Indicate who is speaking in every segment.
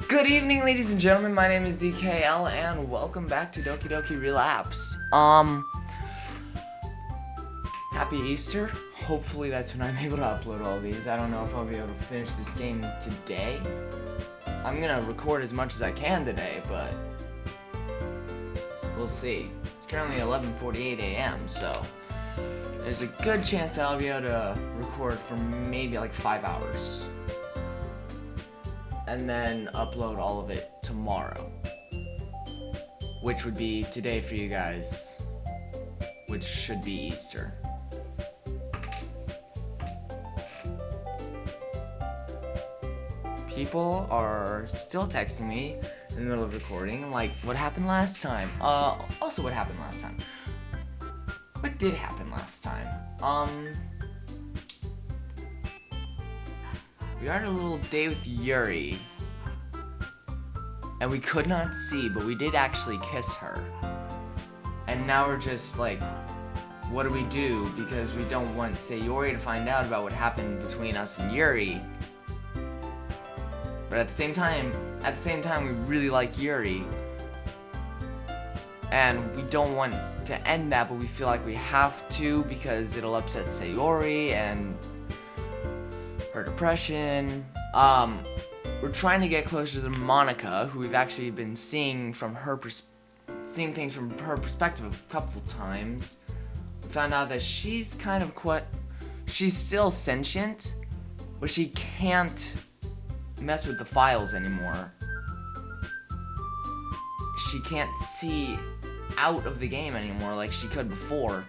Speaker 1: Good evening, ladies and gentlemen. My name is DKL, and welcome back to Doki Doki Relapse. Happy Easter. Hopefully that's when I'm able to upload all these. I don't know if I'll be able to finish this game today. I'm gonna record as much as I can today, but we'll see. It's currently 11:48 a.m., so there's a good chance that I'll be able to record for maybe like 5 hours. And then upload all of it tomorrow, which would be today for you guys, which should be Easter. People are still texting me in the middle of recording, like, what happened last time? Also, what happened last time? What did happen last time? We had a little date with Yuri, and we could not see, but we did actually kiss her. And now we're just like, what do we do? Because we don't want Sayori to find out about what happened between us and Yuri. But at the same time, we really like Yuri. And we don't want to end that, but we feel like we have to because it'll upset Sayori and her depression. We're trying to get closer to Monika, who we've actually been seeing from her seeing things from her perspective a couple times. We found out that she's kind of she's still sentient, but she can't mess with the files anymore. She can't see out of the game anymore like she could before.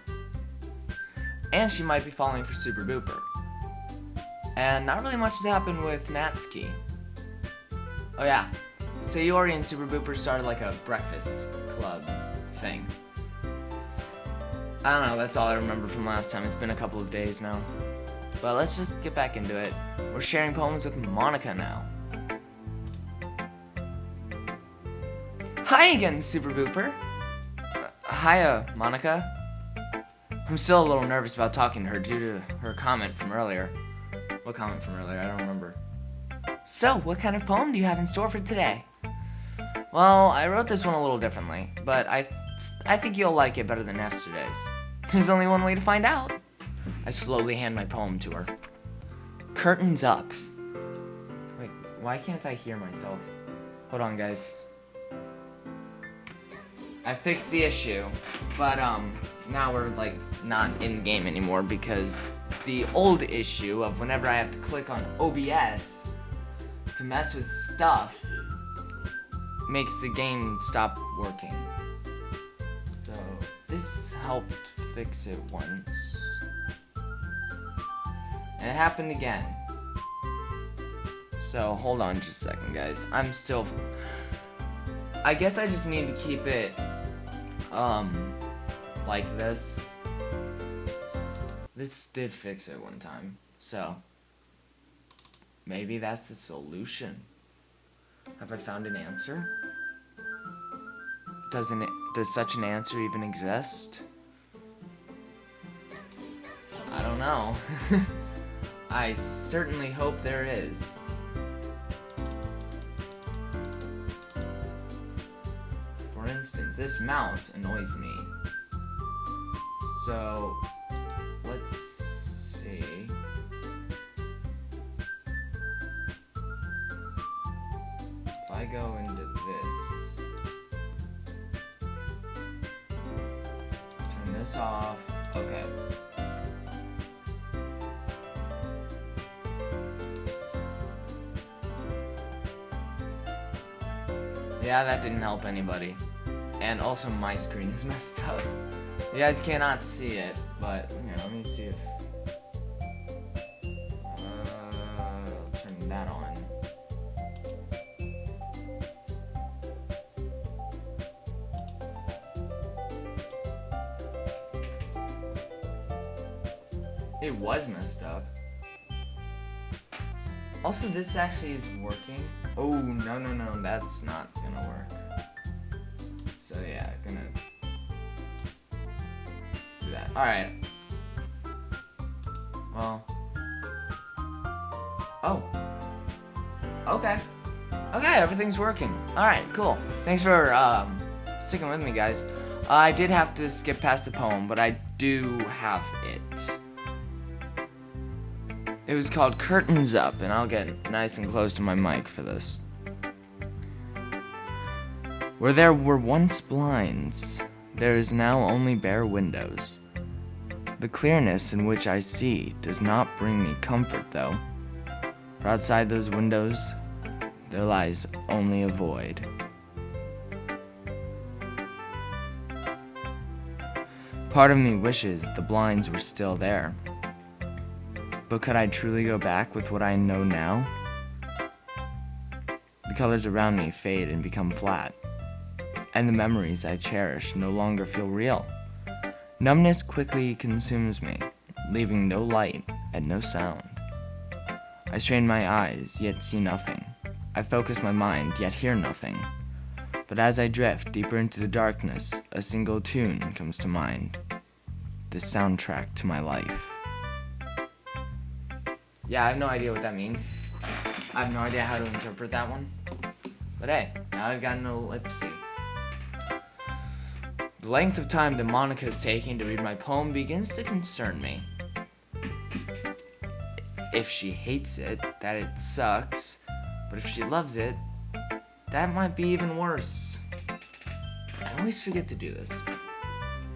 Speaker 1: And she might be falling for Super Booper. And not really much has happened with Natsuki. Oh yeah, Sayori and Super Booper started like a breakfast club thing. I don't know, that's all I remember from last time. It's been a couple of days now. But let's just get back into it. We're sharing poems with Monika now. Hi again, Super Booper. Hiya, Monika. I'm still a little nervous about talking to her due to her comment from earlier. What comment from earlier? I don't remember. So, what kind of poem do you have in store for today? Well, I wrote this one a little differently, but I think you'll like it better than yesterday's. There's only one way to find out. I slowly hand my poem to her. Curtains up. Wait, why can't I hear myself? Hold on, guys. I fixed the issue, but now we're like not in the game anymore because the old issue of whenever I have to click on OBS to mess with stuff makes the game stop working. So this helped fix it once. And it happened again. So hold on just a second, guys. I guess I just need to keep it like this. This did fix it one time, so maybe that's the solution. Have I found an answer? Does such an answer even exist? I don't know. I certainly hope there is. For instance, this mouse annoys me. So let's see. If I go into this, turn this off, okay. Yeah, that didn't help anybody. And also my screen is messed up. You guys cannot see it, but here, let me see if I'll turn that on. It was messed up. Also, this actually is working. Oh, no, that's not gonna work. So yeah, gonna do that. Alright. Well. Oh. Okay. Okay, everything's working. Alright, cool. Thanks for sticking with me, guys. I did have to skip past the poem, but I do have it. It was called Curtains Up, and I'll get nice and close to my mic for this. Where there were once blinds, there is now only bare windows. The clearness in which I see does not bring me comfort, though. For outside those windows, there lies only a void. Part of me wishes the blinds were still there. But could I truly go back with what I know now? The colors around me fade and become flat, and the memories I cherish no longer feel real. Numbness quickly consumes me, leaving no light and no sound. I strain my eyes, yet see nothing. I focus my mind, yet hear nothing. But as I drift deeper into the darkness, a single tune comes to mind. The soundtrack to my life. Yeah, I have no idea what that means. I have no idea how to interpret that one. But hey, now I've got an ellipse. The length of time that Monika is taking to read my poem begins to concern me. If she hates it, that it sucks. But if she loves it, that might be even worse. I always forget to do this.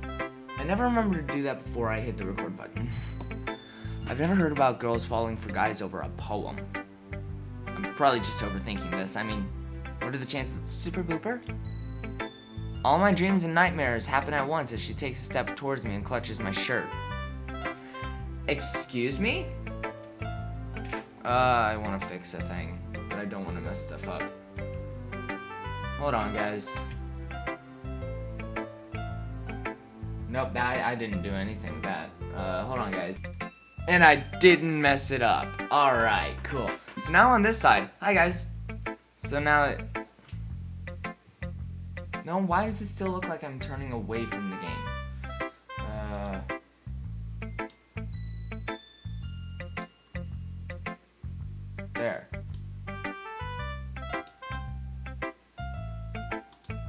Speaker 1: I never remember to do that before I hit the record button. I've never heard about girls falling for guys over a poem. I'm probably just overthinking this. I mean, what are the chances? Super Booper? All my dreams and nightmares happen at once as she takes a step towards me and clutches my shirt. Excuse me? I want to fix a thing, but I don't want to mess stuff up. Hold on, guys. Nope, I didn't do anything with that. Hold on, guys. And I didn't mess it up. Alright, cool. So now on this side. Hi, guys. So now No, why does it still look like I'm turning away from the game? There.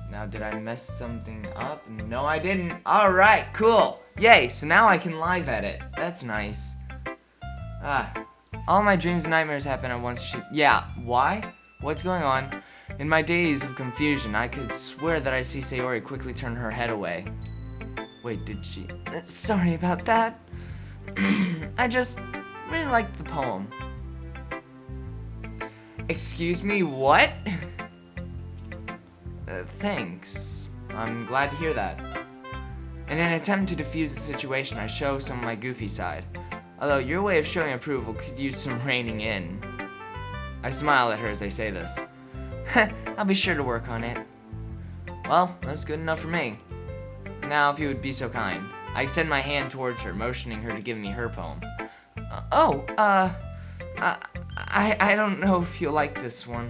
Speaker 1: Now, did I mess something up? No, I didn't. Alright, cool. Yay, so now I can live edit. That's nice. All my dreams and nightmares happen at once. Yeah, why? What's going on? In my days of confusion, I could swear that I see Sayori quickly turn her head away. Wait, did she? Sorry about that. I just really liked the poem. Excuse me, what? Thanks. I'm glad to hear that. In an attempt to defuse the situation, I show some of my goofy side. Although your way of showing approval could use some reining in. I smile at her as I say this. I'll be sure to work on it. Well, that's good enough for me. Now, if you would be so kind. I extend my hand towards her, motioning her to give me her poem. I don't know if you'll like this one.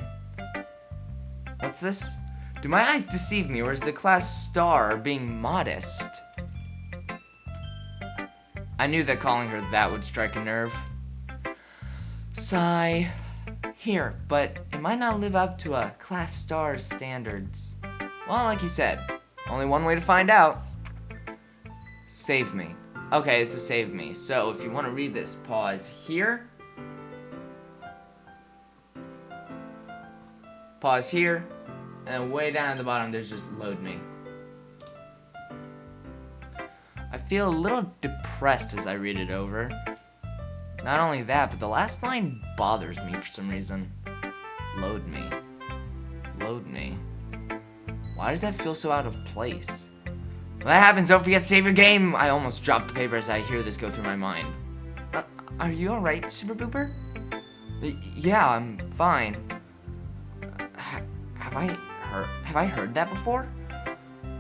Speaker 1: What's this? Do my eyes deceive me, or is the class star being modest? I knew that calling her that would strike a nerve. Sigh. Here, but it might not live up to a class star's standards. Well, like you said, only one way to find out. Save me. Okay, it's to save me. So if you want to read this, pause here. Pause here. And way down at the bottom, there's just load me. I feel a little depressed as I read it over. Not only that, but the last line bothers me for some reason. Load me. Load me. Why does that feel so out of place? When that happens, don't forget to save your game! I almost dropped the paper as I hear this go through my mind. Are you alright, Super Booper? Yeah, I'm fine. Have I heard that before?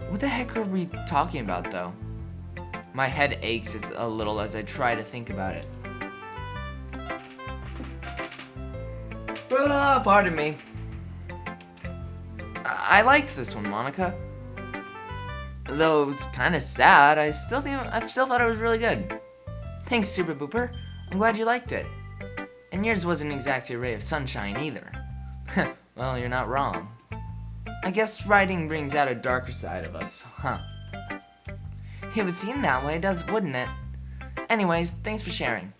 Speaker 1: What the heck are we talking about, though? My head aches a little as I try to think about it. Pardon me. I liked this one, Monika. Though it was kind of sad, I still thought it was really good. Thanks, Super Booper. I'm glad you liked it. And yours wasn't exactly a ray of sunshine either. Well, you're not wrong. I guess writing brings out a darker side of us, huh? It would seem that way, wouldn't it? Anyways, thanks for sharing.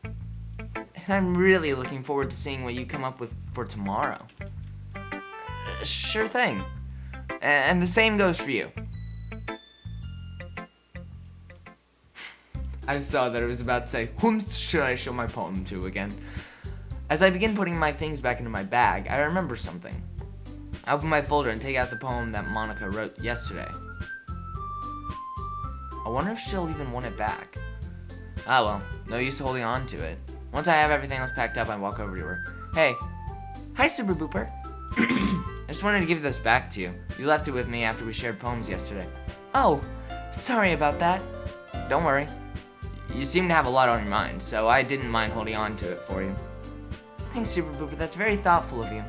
Speaker 1: And I'm really looking forward to seeing what you come up with for tomorrow. Sure thing. And the same goes for you. I saw that it was about to say, whom should I show my poem to again? As I begin putting my things back into my bag, I remember something. I open my folder and take out the poem that Monika wrote yesterday. I wonder if she'll even want it back. Ah well, no use holding on to it. Once I have everything else packed up, I walk over to her. Hey. Hi, Super Booper. I just wanted to give this back to you. You left it with me after we shared poems yesterday. Oh, sorry about that. Don't worry. You seem to have a lot on your mind, so I didn't mind holding on to it for you. Thanks, Super Booper. That's very thoughtful of you.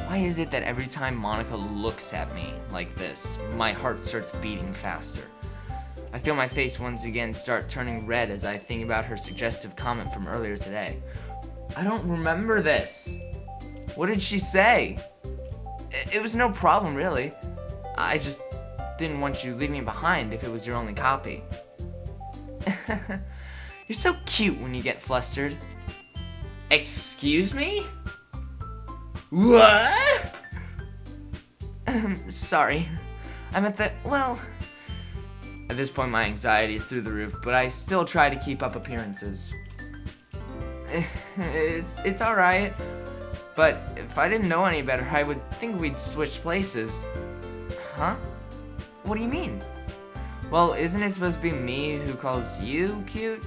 Speaker 1: Why is it that every time Monika looks at me like this, my heart starts beating faster? I feel my face once again start turning red as I think about her suggestive comment from earlier today. I don't remember this. What did she say? It was no problem, really. I just didn't want you to leave me behind if it was your only copy. You're so cute when you get flustered. Excuse me? What? Sorry. I meant that, well... At this point, my anxiety is through the roof, but I still try to keep up appearances. It's alright. But if I didn't know any better, I would think we'd switch places. Huh? What do you mean? Well, isn't it supposed to be me who calls you cute?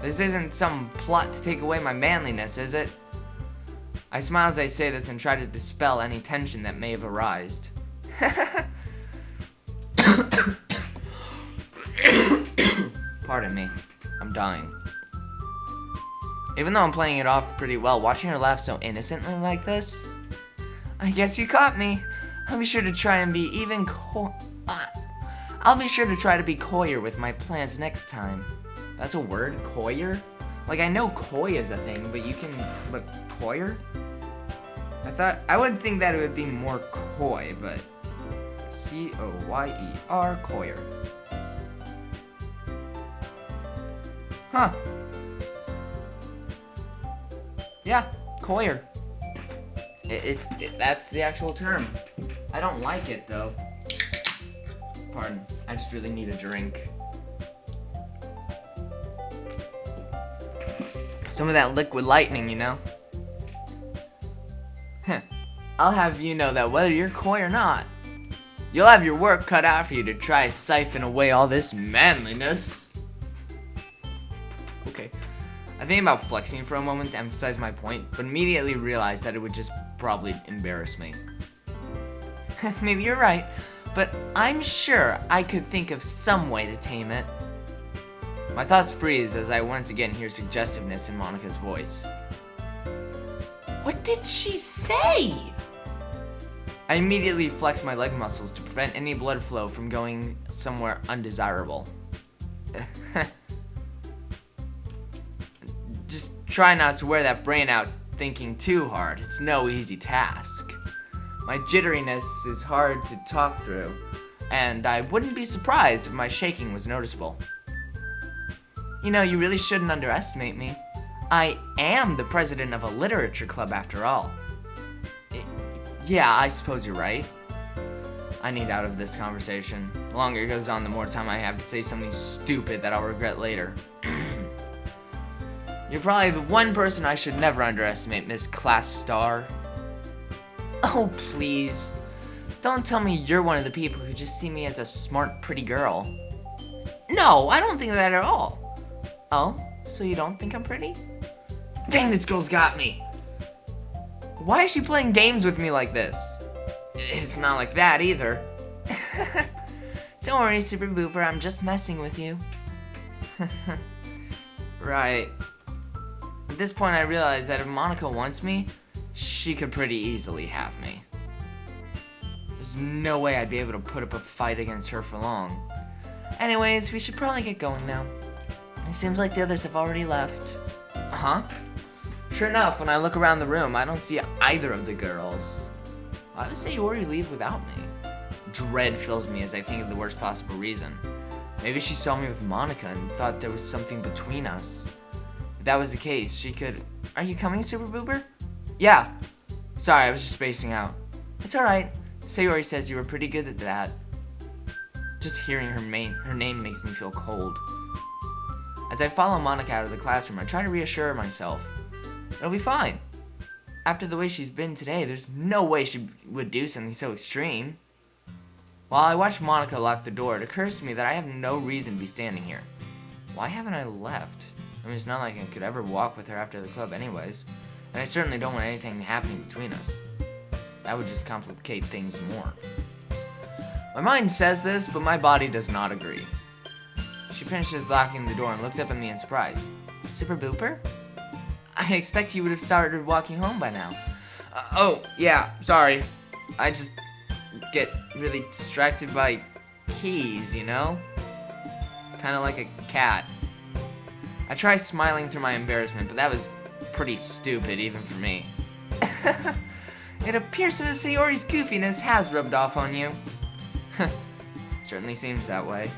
Speaker 1: This isn't some plot to take away my manliness, is it? I smile as I say this and try to dispel any tension that may have arisen. Pardon me, I'm dying. Even though I'm playing it off pretty well, watching her laugh so innocently like this, I guess you caught me. I'll be sure to try and be even I'll be sure to try to be coyer with my plans next time. That's a word? Coyer? Like, I know coy is a thing, but coyer? I would think that it would be more coy, but C-O-Y-E-R, coyer. Huh. Yeah, coyer. That's the actual term. I don't like it, though. Pardon, I just really need a drink. Some of that liquid lightning, you know? Heh. I'll have you know that whether you're coy or not, you'll have your work cut out for you to try to siphon away all this manliness. Okay. I think about flexing for a moment to emphasize my point, but immediately realized that it would just probably embarrass me. Maybe you're right, but I'm sure I could think of some way to tame it. My thoughts freeze as I once again hear suggestiveness in Monika's voice. What did she say? I immediately flex my leg muscles to prevent any blood flow from going somewhere undesirable. Just try not to wear that brain out thinking too hard. It's no easy task. My jitteriness is hard to talk through, and I wouldn't be surprised if my shaking was noticeable. You know, you really shouldn't underestimate me. I am the president of a literature club after all. Yeah, I suppose you're right. I need out of this conversation. The longer it goes on, the more time I have to say something stupid that I'll regret later. You're probably the one person I should never underestimate, Miss Class Star. Oh, please. Don't tell me you're one of the people who just see me as a smart, pretty girl. No, I don't think that at all. Oh, so you don't think I'm pretty? Dang, this girl's got me. Why is she playing games with me like this? It's not like that either. Don't worry, Super Booper, I'm just messing with you. Right. At this point, I realize that if Monika wants me, she could pretty easily have me. There's no way I'd be able to put up a fight against her for long. Anyways, we should probably get going now. It seems like the others have already left. Huh? Sure enough, when I look around the room, I don't see either of the girls. Why would Sayori leave without me? Dread fills me as I think of the worst possible reason. Maybe she saw me with Monika and thought there was something between us. If that was the case, she could... Are you coming, Super Booper? Yeah. Sorry, I was just spacing out. It's alright. Sayori says you were pretty good at that. Just hearing her name makes me feel cold. As I follow Monika out of the classroom, I try to reassure myself. It'll be fine. After the way she's been today, there's no way she would do something so extreme. While I watch Monika lock the door, it occurs to me that I have no reason to be standing here. Why haven't I left? I mean, it's not like I could ever walk with her after the club anyways. And I certainly don't want anything happening between us. That would just complicate things more. My mind says this, but my body does not agree. She finishes locking the door and looks up at me in surprise. Super Booper? I expect you would have started walking home by now. Oh, yeah, sorry. I just get really distracted by keys, you know? Kind of like a cat. I try smiling through my embarrassment, but that was pretty stupid even for me. It appears that Sayori's goofiness has rubbed off on you. Certainly seems that way.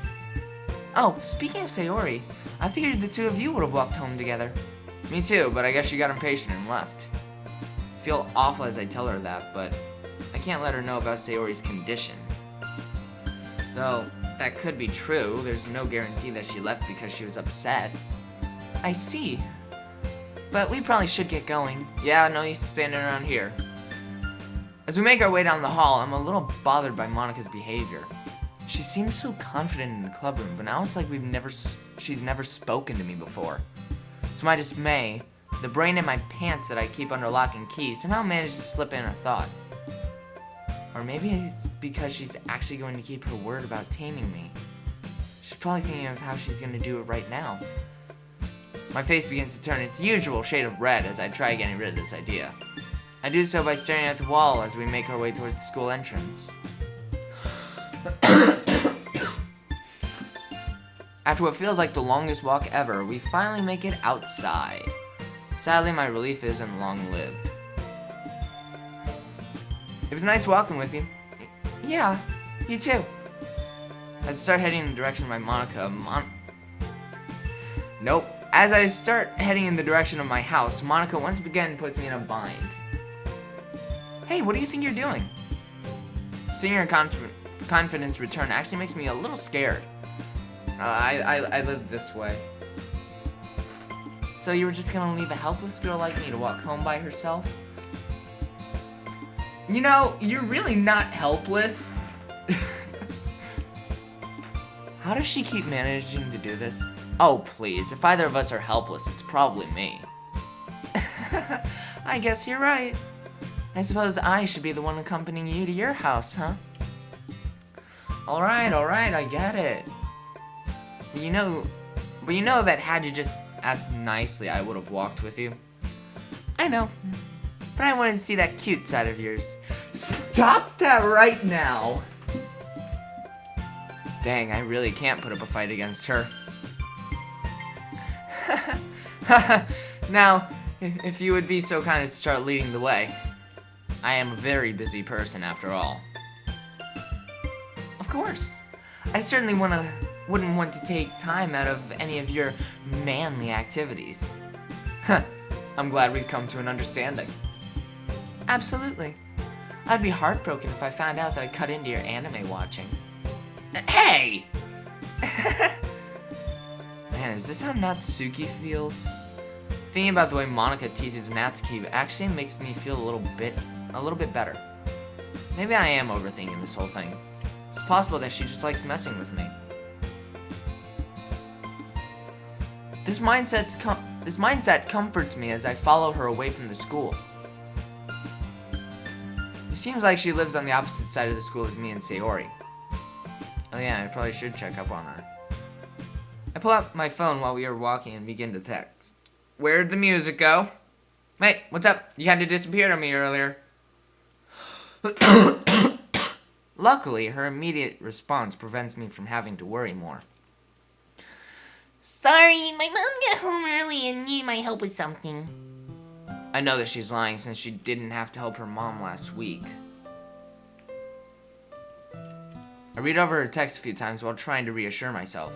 Speaker 1: Oh, speaking of Sayori, I figured the two of you would have walked home together. Me too, but I guess she got impatient and left. I feel awful as I tell her that, but I can't let her know about Sayori's condition. Though, that could be true. There's no guarantee that she left because she was upset. I see. But we probably should get going. Yeah, no use standing around here. As we make our way down the hall, I'm a little bothered by Monika's behavior. She seems so confident in the club room, but now it's like she's never spoken to me before. To my dismay, the brain in my pants that I keep under lock and key somehow managed to slip in a thought. Or maybe it's because she's actually going to keep her word about taming me. She's probably thinking of how she's going to do it right now. My face begins to turn its usual shade of red as I try getting rid of this idea. I do so by staring at the wall as we make our way towards the school entrance. After what feels like the longest walk ever, we finally make it outside. Sadly, my relief isn't long-lived. It was nice walking with you. Yeah, you too. As I start heading in the direction of my Monika, Nope. As I start heading in the direction of my house, Monika once again puts me in a bind. Hey, what do you think you're doing? Seeing her confidence return actually makes me a little scared. I live this way. So you were just gonna leave a helpless girl like me to walk home by herself? You know, you're really not helpless. How does she keep managing to do this? Oh, please, if either of us are helpless, it's probably me. I guess you're right. I suppose I should be the one accompanying you to your house, huh? Alright, I get it. But you know that had you just asked nicely, I would have walked with you. I know, but I wanted to see that cute side of yours. Stop that right now! Dang, I really can't put up a fight against her. Now, if you would be so kind as to start leading the way. I am a very busy person after all. Of course. I certainly wouldn't want to take time out of any of your manly activities. I'm glad we've come to an understanding. Absolutely. I'd be heartbroken if I found out that I cut into your anime watching. Hey! Man, is this how Natsuki feels? Thinking about the way Monika teases Natsuki actually makes me feel a little bit better. Maybe I am overthinking this whole thing. It's possible that she just likes messing with me. This mindset comforts me as I follow her away from the school. It seems like she lives on the opposite side of the school as me and Sayori. Oh yeah, I probably should check up on her. I pull out my phone while we are walking and begin to text. Where'd the music go? Hey, what's up? You kind of disappeared on me earlier. Luckily, her immediate response prevents me from having to worry more. Sorry, my mom got home early and needed my help with something. I know that she's lying since she didn't have to help her mom last week. I read over her text a few times while trying to reassure myself.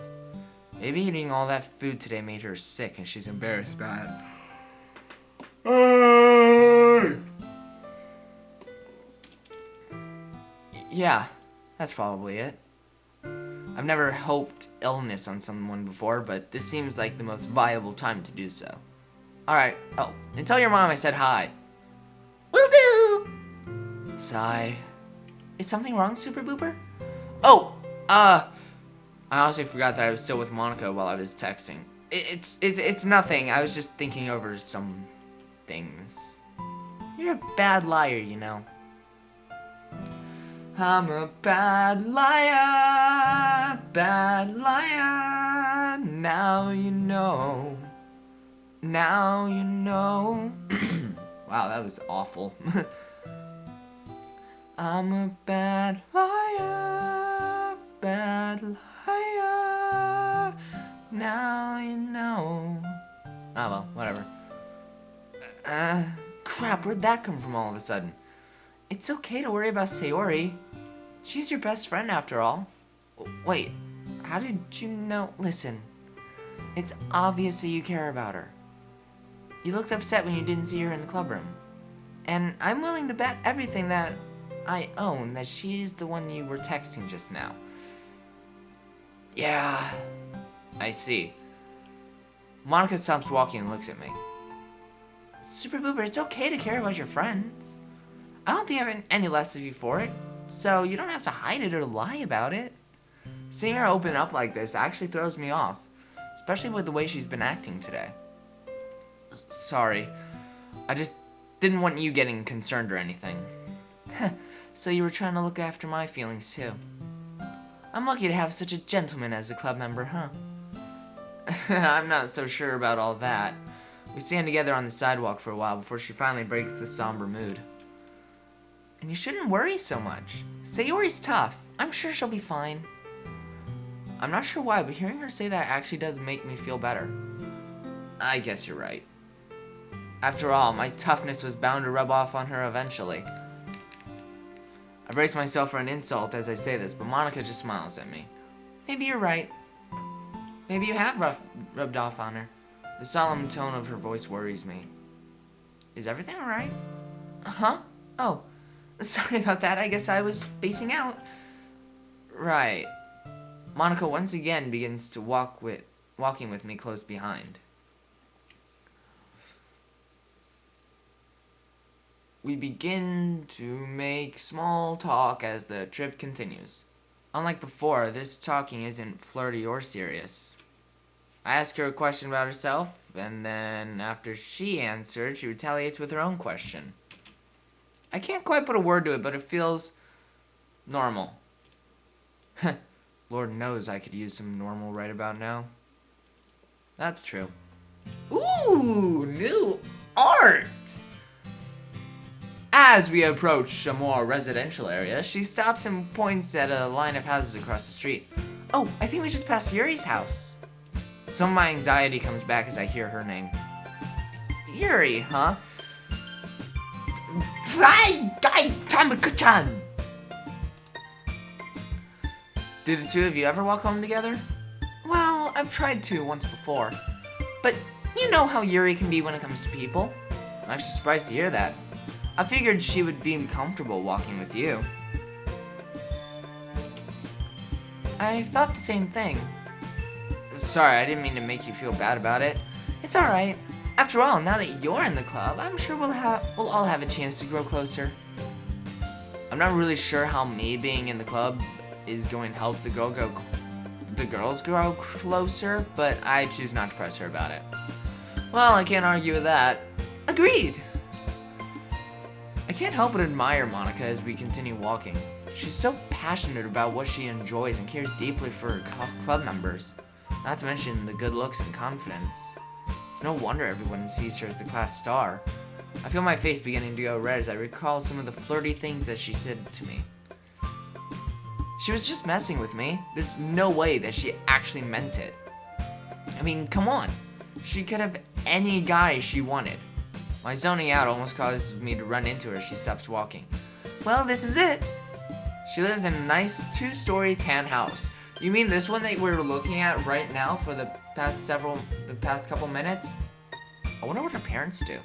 Speaker 1: Maybe eating all that food today made her sick and she's embarrassed about it. Yeah, that's probably it. I've never hoped illness on someone before, but this seems like the most viable time to do so. Alright, oh, and tell your mom I said hi. Will do! Sigh. Is something wrong, Super Booper? Oh, I honestly forgot that I was still with Monika while I was texting. It's nothing, I was just thinking over some things. You're a bad liar, you know. I'm a bad liar, now you know, now you know. Wow, that was awful. I'm a bad liar, now you know. Ah, well, whatever. Crap, where'd that come from all of a sudden? It's okay to worry about Sayori. She's your best friend after all. Wait, how did you know? Listen, it's obvious that you care about her. You looked upset when you didn't see her in the club room. And I'm willing to bet everything that I own that she's the one you were texting just now. Yeah, I see. Monika stops walking and looks at me. Super Boober, it's okay to care about your friends. I don't think I have any less of you for it, so you don't have to hide it or lie about it. Seeing her open up like this actually throws me off, especially with the way she's been acting today. Sorry, I just didn't want you getting concerned or anything. So you were trying to look after my feelings too. I'm lucky to have such a gentleman as a club member, huh? I'm not so sure about all that. We stand together on the sidewalk for a while before she finally breaks the somber mood. And you shouldn't worry so much. Sayori's tough. I'm sure she'll be fine. I'm not sure why, but hearing her say that actually does make me feel better. I guess you're right. After all, my toughness was bound to rub off on her eventually. I brace myself for an insult as I say this, but Monika just smiles at me. Maybe you're right. Maybe you have rubbed off on her. The solemn tone of her voice worries me. Is everything alright? Huh? Oh. Sorry about that, I guess I was spacing out. Right. Monika once again begins to walking with me close behind. We begin to make small talk as the trip continues. Unlike before, this talking isn't flirty or serious. I ask her a question about herself, and then after she answered, she retaliates with her own question. I can't quite put a word to it, but it feels normal. Lord knows I could use some normal right about now. That's true. Ooh, new art! As we approach a more residential area, she stops and points at a line of houses across the street. Oh, I think we just passed Yuri's house. Some of my anxiety comes back as I hear her name. Yuri, huh? Tamako-chan! Do the two of you ever walk home together? Well, I've tried to once before. But you know how Yuri can be when it comes to people. I'm actually surprised to hear that. I figured she would be comfortable walking with you. I thought the same thing. Sorry, I didn't mean to make you feel bad about it. It's alright. After all, now that you're in the club, I'm sure we'll all have a chance to grow closer. I'm not really sure how me being in the club is going to help the girls grow closer, but I choose not to press her about it. Well, I can't argue with that. Agreed! I can't help but admire Monika as we continue walking. She's so passionate about what she enjoys and cares deeply for her club members. Not to mention the good looks and confidence. It's no wonder everyone sees her as the class star. I feel my face beginning to go red as I recall some of the flirty things that she said to me. She was just messing with me. There's no way that she actually meant it. I mean, come on. She could have any guy she wanted. My zoning out almost caused me to run into her as she stops walking. Well, this is it. She lives in a nice 2-story tan house. You mean this one that we're looking at right now for the past couple minutes? I wonder what her parents do.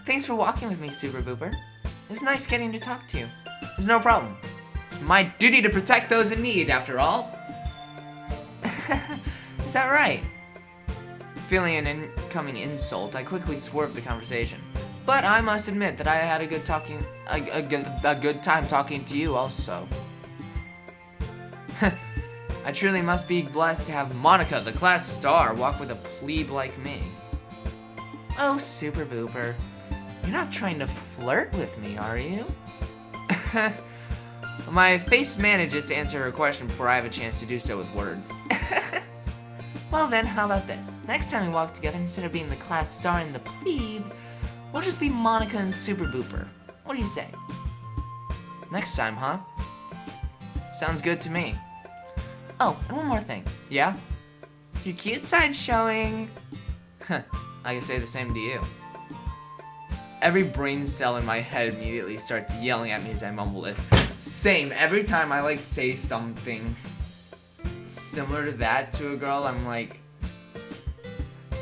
Speaker 1: Thanks for walking with me, Super Booper. It was nice getting to talk to you. There's no problem. It's my duty to protect those in need, after all. Is that right? Feeling an incoming insult, I quickly swerved the conversation. But I must admit that I had a good time talking to you also. I truly must be blessed to have Monika, the class star, walk with a plebe like me. Oh, Super Booper. You're not trying to flirt with me, are you? My face manages to answer her question before I have a chance to do so with words. Well then, how about this? Next time we walk together, instead of being the class star and the plebe, we'll just be Monika and Super Booper. What do you say? Next time, huh? Sounds good to me. Oh, and one more thing. Yeah? Your cute side's showing. I can say the same to you. Every brain cell in my head immediately starts yelling at me as I mumble this. Same. Every time I say something similar to that to a girl, I'm like,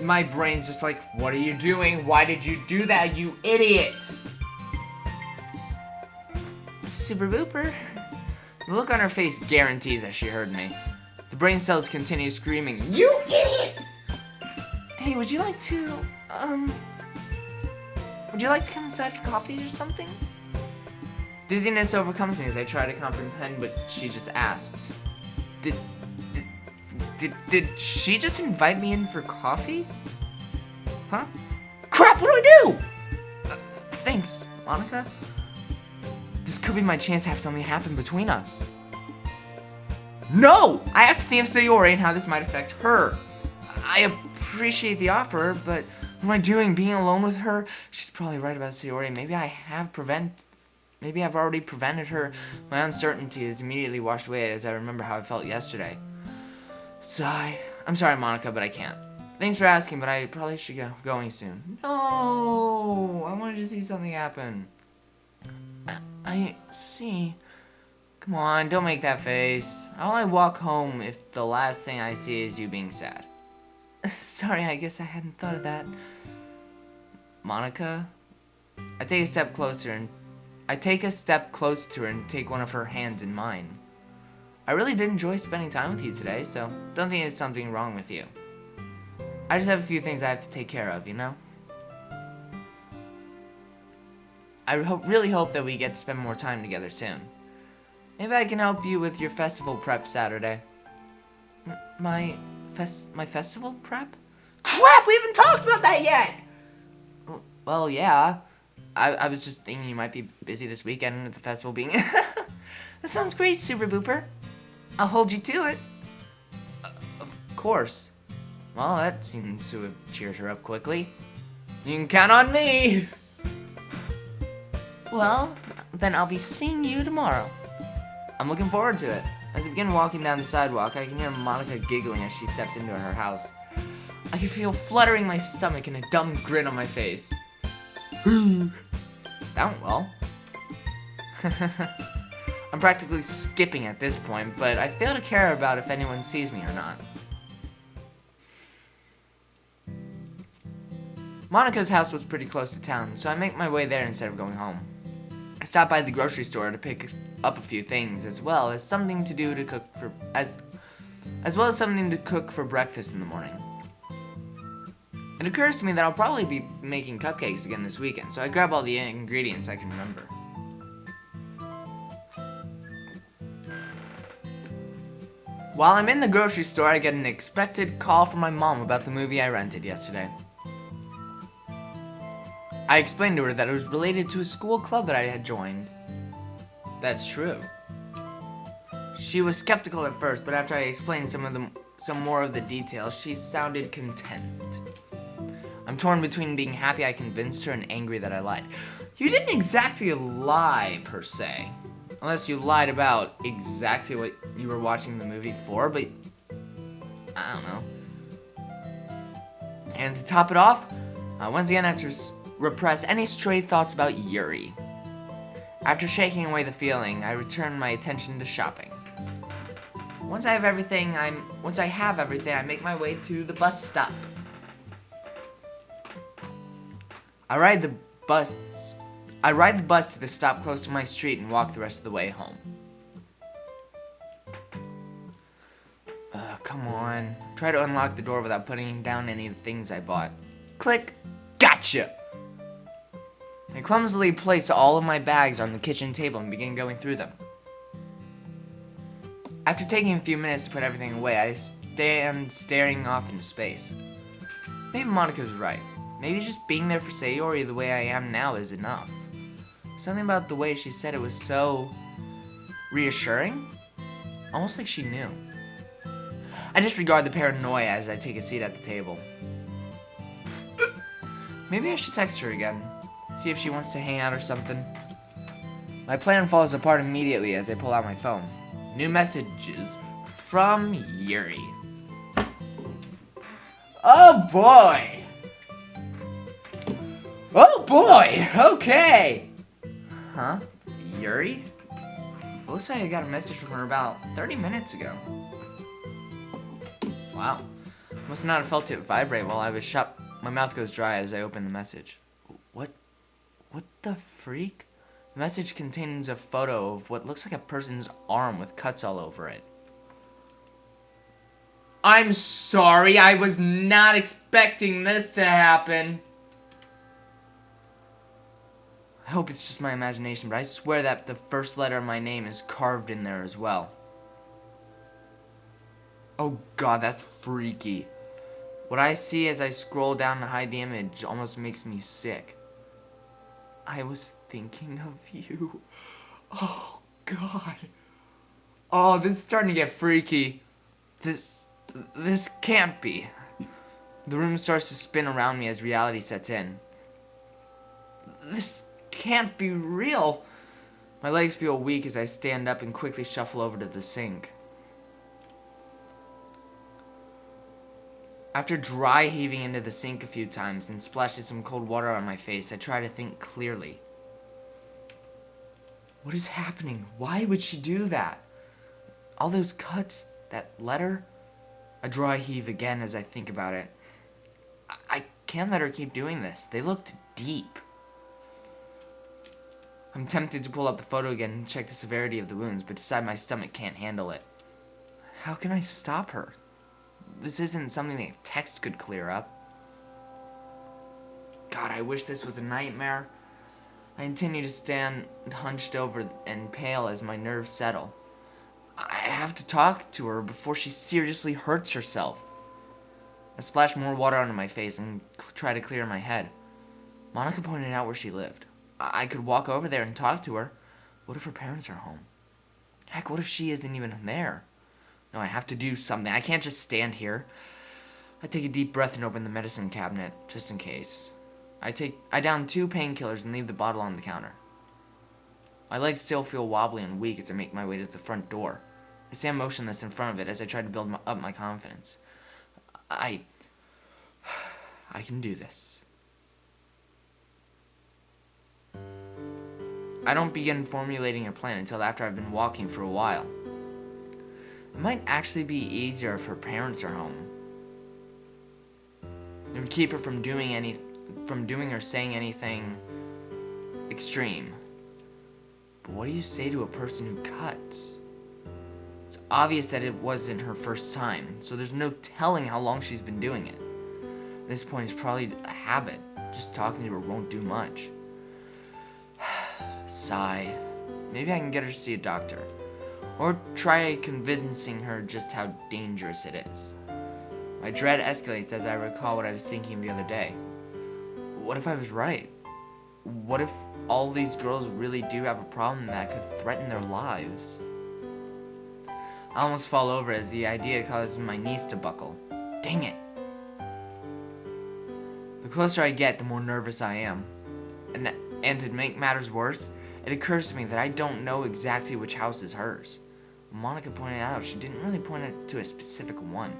Speaker 1: my brain's just like, what are you doing? Why did you do that, you idiot? Super Booper. The look on her face guarantees that she heard me. The brain cells continue screaming, you idiot! Hey, would you like to come inside for coffee or something? Dizziness overcomes me as I try to comprehend what she just asked. Did she just invite me in for coffee? Huh? Crap, what do I do? Thanks, Monika. This could be my chance to have something happen between us. No! I have to think of Sayori and how this might affect her. I appreciate the offer, but what am I doing? Being alone with her? She's probably right about Sayori. Maybe I've already prevented her. My uncertainty is immediately washed away as I remember how I felt yesterday. Sigh. I'm sorry, Monika, but I can't. Thanks for asking, but I probably should get going soon. No! I wanted to see something happen. I see. Come on, don't make that face. I'll only walk home if the last thing I see is you being sad. Sorry, I guess I hadn't thought of that. Monika? I take a step closer to her and take one of her hands in mine. I really did enjoy spending time with you today, so don't think there's something wrong with you. I just have a few things I have to take care of, you know? I really hope that we get to spend more time together soon. Maybe I can help you with your festival prep Saturday. My festival prep? Crap, we haven't talked about that yet! Well, yeah. I was just thinking you might be busy this weekend with the festival being... That sounds great, Super Booper. I'll hold you to it. Of course. Well, that seems to have cheered her up quickly. You can count on me! Well, then I'll be seeing you tomorrow. I'm looking forward to it. As I begin walking down the sidewalk, I can hear Monika giggling as she steps into her house. I can feel fluttering my stomach and a dumb grin on my face. That went well. I'm practically skipping at this point, but I fail to care about if anyone sees me or not. Monika's house was pretty close to town, so I make my way there instead of going home. I stop by the grocery store to pick up a few things, as well as something to cook for breakfast in the morning. It occurs to me that I'll probably be making cupcakes again this weekend, so I grab all the ingredients I can remember. While I'm in the grocery store, I get an expected call from my mom about the movie I rented yesterday. I explained to her that it was related to a school club that I had joined. That's true. She was skeptical at first, but after I explained some more of the details, she sounded content. I'm torn between being happy I convinced her and angry that I lied. You didn't exactly lie, per se. Unless you lied about exactly what you were watching the movie for, but I don't know. And to top it off, once again, after repress any stray thoughts about Yuri. After shaking away the feeling, I return my attention to shopping. Once I have everything, I make my way to the bus stop. I ride the bus to the stop close to my street and walk the rest of the way home. Come on. Try to unlock the door without putting down any of the things I bought. Click. Gotcha! I clumsily place all of my bags on the kitchen table and begin going through them. After taking a few minutes to put everything away, I stand staring off into space. Maybe Monika's right. Maybe just being there for Sayori the way I am now is enough. Something about the way she said it was so reassuring. Almost like she knew. I disregard the paranoia as I take a seat at the table. Maybe I should text her again. See if she wants to hang out or something. My plan falls apart immediately as I pull out my phone. New messages from Yuri. Oh boy! Oh boy! Okay! Huh? Yuri? Looks like I got a message from her about 30 minutes ago. Wow. Must not have felt it vibrate while I was shut. My mouth goes dry as I open the message. What the freak? The message contains a photo of what looks like a person's arm with cuts all over it. I'm sorry, I was not expecting this to happen. I hope it's just my imagination, but I swear that the first letter of my name is carved in there as well. Oh god, that's freaky. What I see as I scroll down to hide the image almost makes me sick. I was thinking of you. Oh god. Oh, this is starting to get freaky. This can't be. The room starts to spin around me as reality sets in. This can't be real. My legs feel weak as I stand up and quickly shuffle over to the sink. After dry heaving into the sink a few times and splashing some cold water on my face, I try to think clearly. What is happening? Why would she do that? All those cuts, that letter? A dry heave again as I think about it. I can't let her keep doing this. They looked deep. I'm tempted to pull up the photo again and check the severity of the wounds, but decide my stomach can't handle it. How can I stop her? This isn't something that text could clear up. God, I wish this was a nightmare. I continue to stand hunched over and pale as my nerves settle. I have to talk to her before she seriously hurts herself. I splash more water onto my face and try to clear my head. Monika pointed out where she lived. I could walk over there and talk to her. What if her parents are home? Heck, what if she isn't even there? No, I have to do something. I can't just stand here. I take a deep breath and open the medicine cabinet, just in case. I down 2 painkillers and leave the bottle on the counter. My legs still feel wobbly and weak as I make my way to the front door. I stand motionless in front of it as I try to build up my confidence. I can do this. I don't begin formulating a plan until after I've been walking for a while. It might actually be easier if her parents are home. It would keep her from doing or saying anything extreme. But what do you say to a person who cuts? It's obvious that it wasn't her first time, so there's no telling how long she's been doing it. At this point, it's probably a habit. Just talking to her won't do much. Sigh. Maybe I can get her to see a doctor. Or try convincing her just how dangerous it is. My dread escalates as I recall what I was thinking the other day. What if I was right? What if all these girls really do have a problem that could threaten their lives? I almost fall over as the idea causes my knees to buckle. Dang it! The closer I get, the more nervous I am. And to make matters worse, it occurs to me that I don't know exactly which house is hers. Monika pointed out she didn't really point it to a specific one.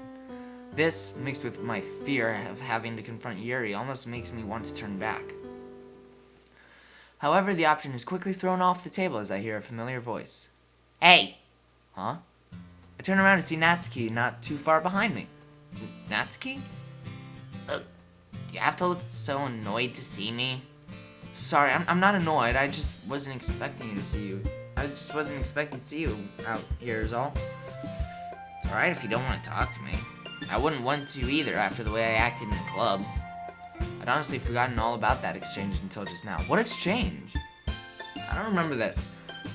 Speaker 1: This, mixed with my fear of having to confront Yuri, almost makes me want to turn back. However, the option is quickly thrown off the table as I hear a familiar voice. Hey! Huh? I turn around to see Natsuki not too far behind me. Natsuki? You have to look so annoyed to see me. Sorry, I'm not annoyed. I just wasn't expecting to see you. I just wasn't expecting to see you out here is all. It's alright if you don't want to talk to me. I wouldn't want to either after the way I acted in the club. I'd honestly forgotten all about that exchange until just now. What exchange? I don't remember this.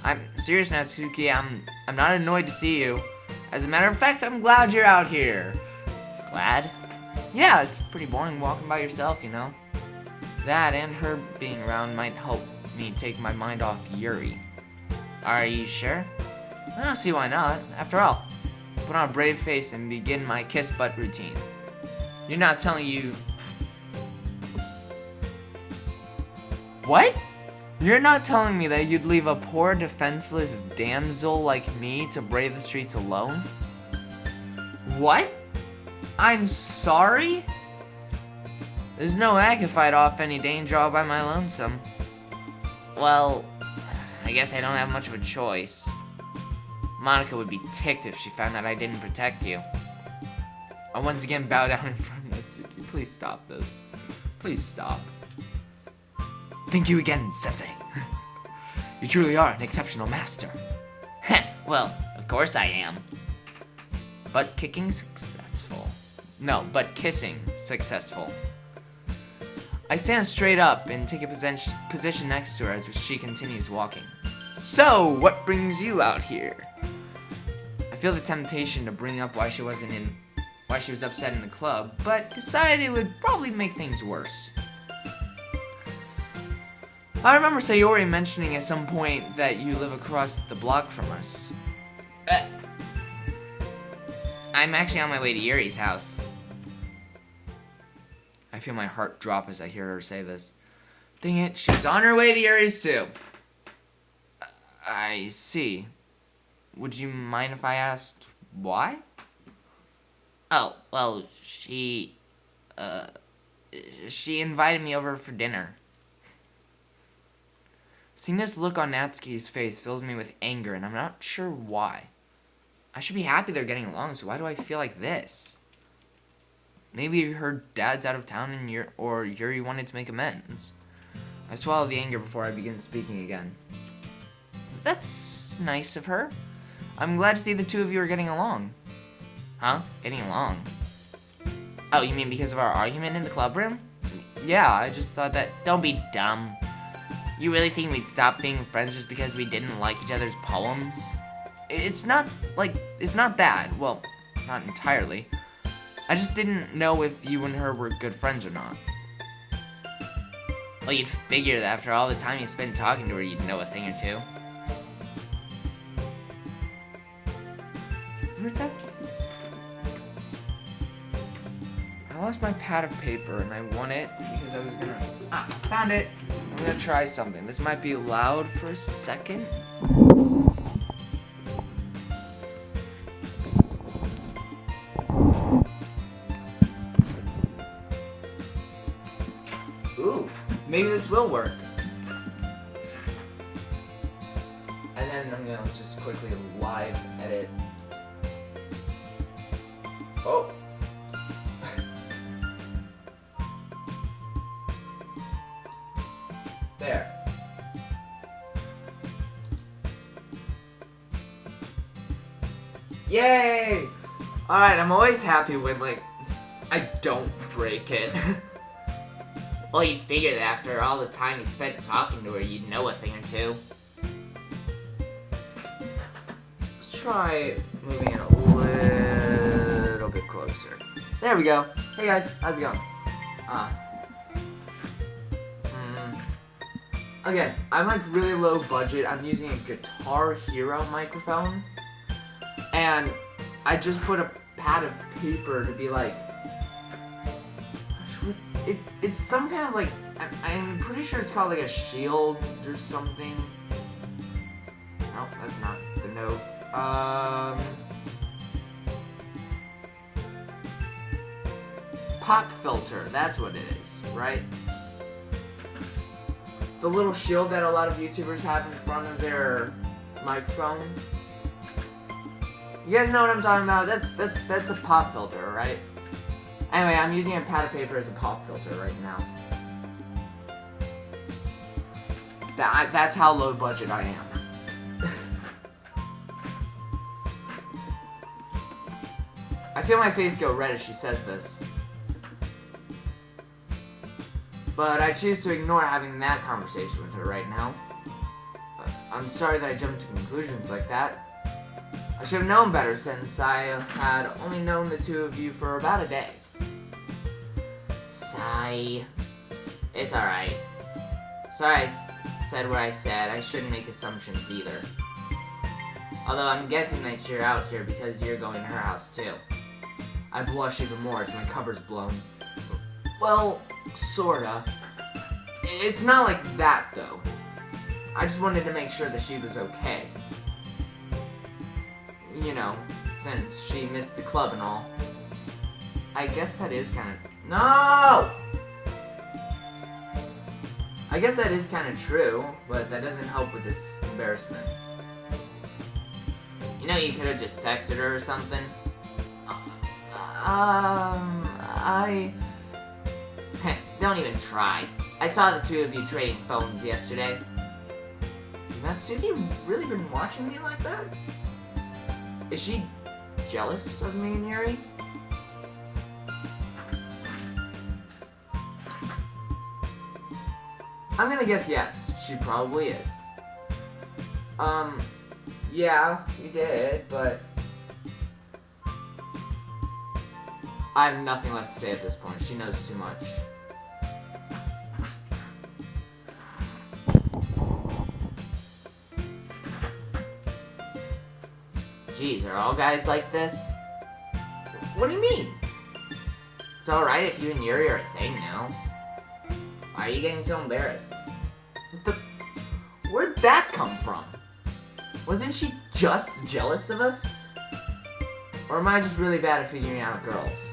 Speaker 1: I'm serious, Natsuki. I'm not annoyed to see you. As a matter of fact, I'm glad you're out here. Glad? Yeah, it's pretty boring walking by yourself, you know. That and her being around might help me take my mind off Yuri. Are you sure? I don't see why not. After all, put on a brave face and begin my kiss butt routine. You're not telling you... What? You're not telling me that you'd leave a poor defenseless damsel like me to brave the streets alone? What? I'm sorry? There's no way I could fight off any danger all by my lonesome. Well, I guess I don't have much of a choice. Monika would be ticked if she found out I didn't protect you. I once again bow down in front of Natsuki. Please stop this. Please stop. Thank you again, Sensei. You truly are an exceptional master. Well, of course I am. But kicking successful. No, but kissing successful. I stand straight up and take a position next to her as she continues walking. So, what brings you out here? I feel the temptation to bring up why she was upset in the club, but decided it would probably make things worse. I remember Sayori mentioning at some point that you live across the block from us. I'm actually on my way to Yuri's house. I feel my heart drop as I hear her say this. Dang it, she's on her way to Yuri's too. I see. Would you mind if I asked why? Oh, well, she invited me over for dinner. Seeing this look on Natsuki's face fills me with anger, and I'm not sure why. I should be happy they're getting along, so why do I feel like this? Maybe her dad's out of town and Yuri wanted to make amends. I swallow the anger before I begin speaking again. That's nice of her. I'm glad to see the two of you are getting along. Huh? Getting along? Oh, you mean because of our argument in the club room? Yeah, I just thought that... Don't be dumb. You really think we'd stop being friends just because we didn't like each other's poems? It's not that. Well, not entirely. I just didn't know if you and her were good friends or not. Well, you'd figure that after all the time you spent talking to her, you'd know a thing or two. I lost my pad of paper and I want it because I was gonna... found it! I'm gonna try something. This might be loud for a second. Ooh, maybe this will work. And then I'm gonna just quickly live edit. Oh. There. Yay! Alright, I'm always happy when, like, I don't break it. Well, you'd figure that after all the time you spent talking to her, you'd know a thing or two. Let's try moving it a little bit closer. There we go. Hey guys, how's it going? Again, I'm like really low budget. I'm using a Guitar Hero microphone. And I just put a pad of paper to be like... It's some kind of like... I'm pretty sure it's called like a shield or something. No, that's not the note. Pop filter, that's what it is, right? the little shield that a lot of YouTubers have in front of their microphone. You guys know what I'm talking about? That's a pop filter, right? Anyway, I'm using a pad of paper as a pop filter right now. That's how low budget I am. I feel my face go red as she says this. But I choose to ignore having that conversation with her right now. I'm sorry that I jumped to conclusions like that. I should have known better since I had only known the two of you for about a day. Sigh. It's alright. Sorry I said what I said. I shouldn't make assumptions either. Although I'm guessing that you're out here because you're going to her house too. I blush even more as my cover's blown. Well, sorta. It's not like that, though. I just wanted to make sure that she was okay. You know, since she missed the club and all. I guess that is kind of... No! I guess that is kind of true, but that doesn't help with this embarrassment. You know, you could have just texted her or something. Don't even try. I saw the two of you trading phones yesterday. Has Natsuki really been watching me like that? Is she jealous of me and Yuri? I'm gonna guess yes. She probably is. Yeah, you did, but... I have nothing left to say at this point. She knows too much. Jeez, are all guys like this? What do you mean? It's alright if you and Yuri are a thing now. Why are you getting so embarrassed? Where'd that come from? Wasn't she just jealous of us? Or am I just really bad at figuring out girls?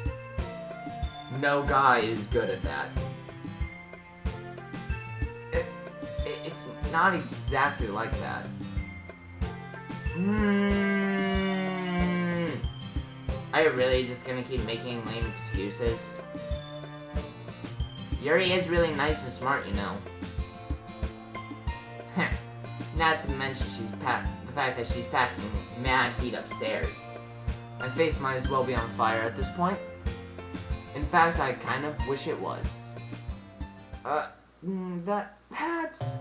Speaker 1: No guy is good at that. It's not exactly like that. Are you really just gonna keep making lame excuses? Yuri is really nice and smart, you know. Not to mention the fact that she's packing mad heat upstairs. My face might as well be on fire at this point. In fact, I kind of wish it was. That's...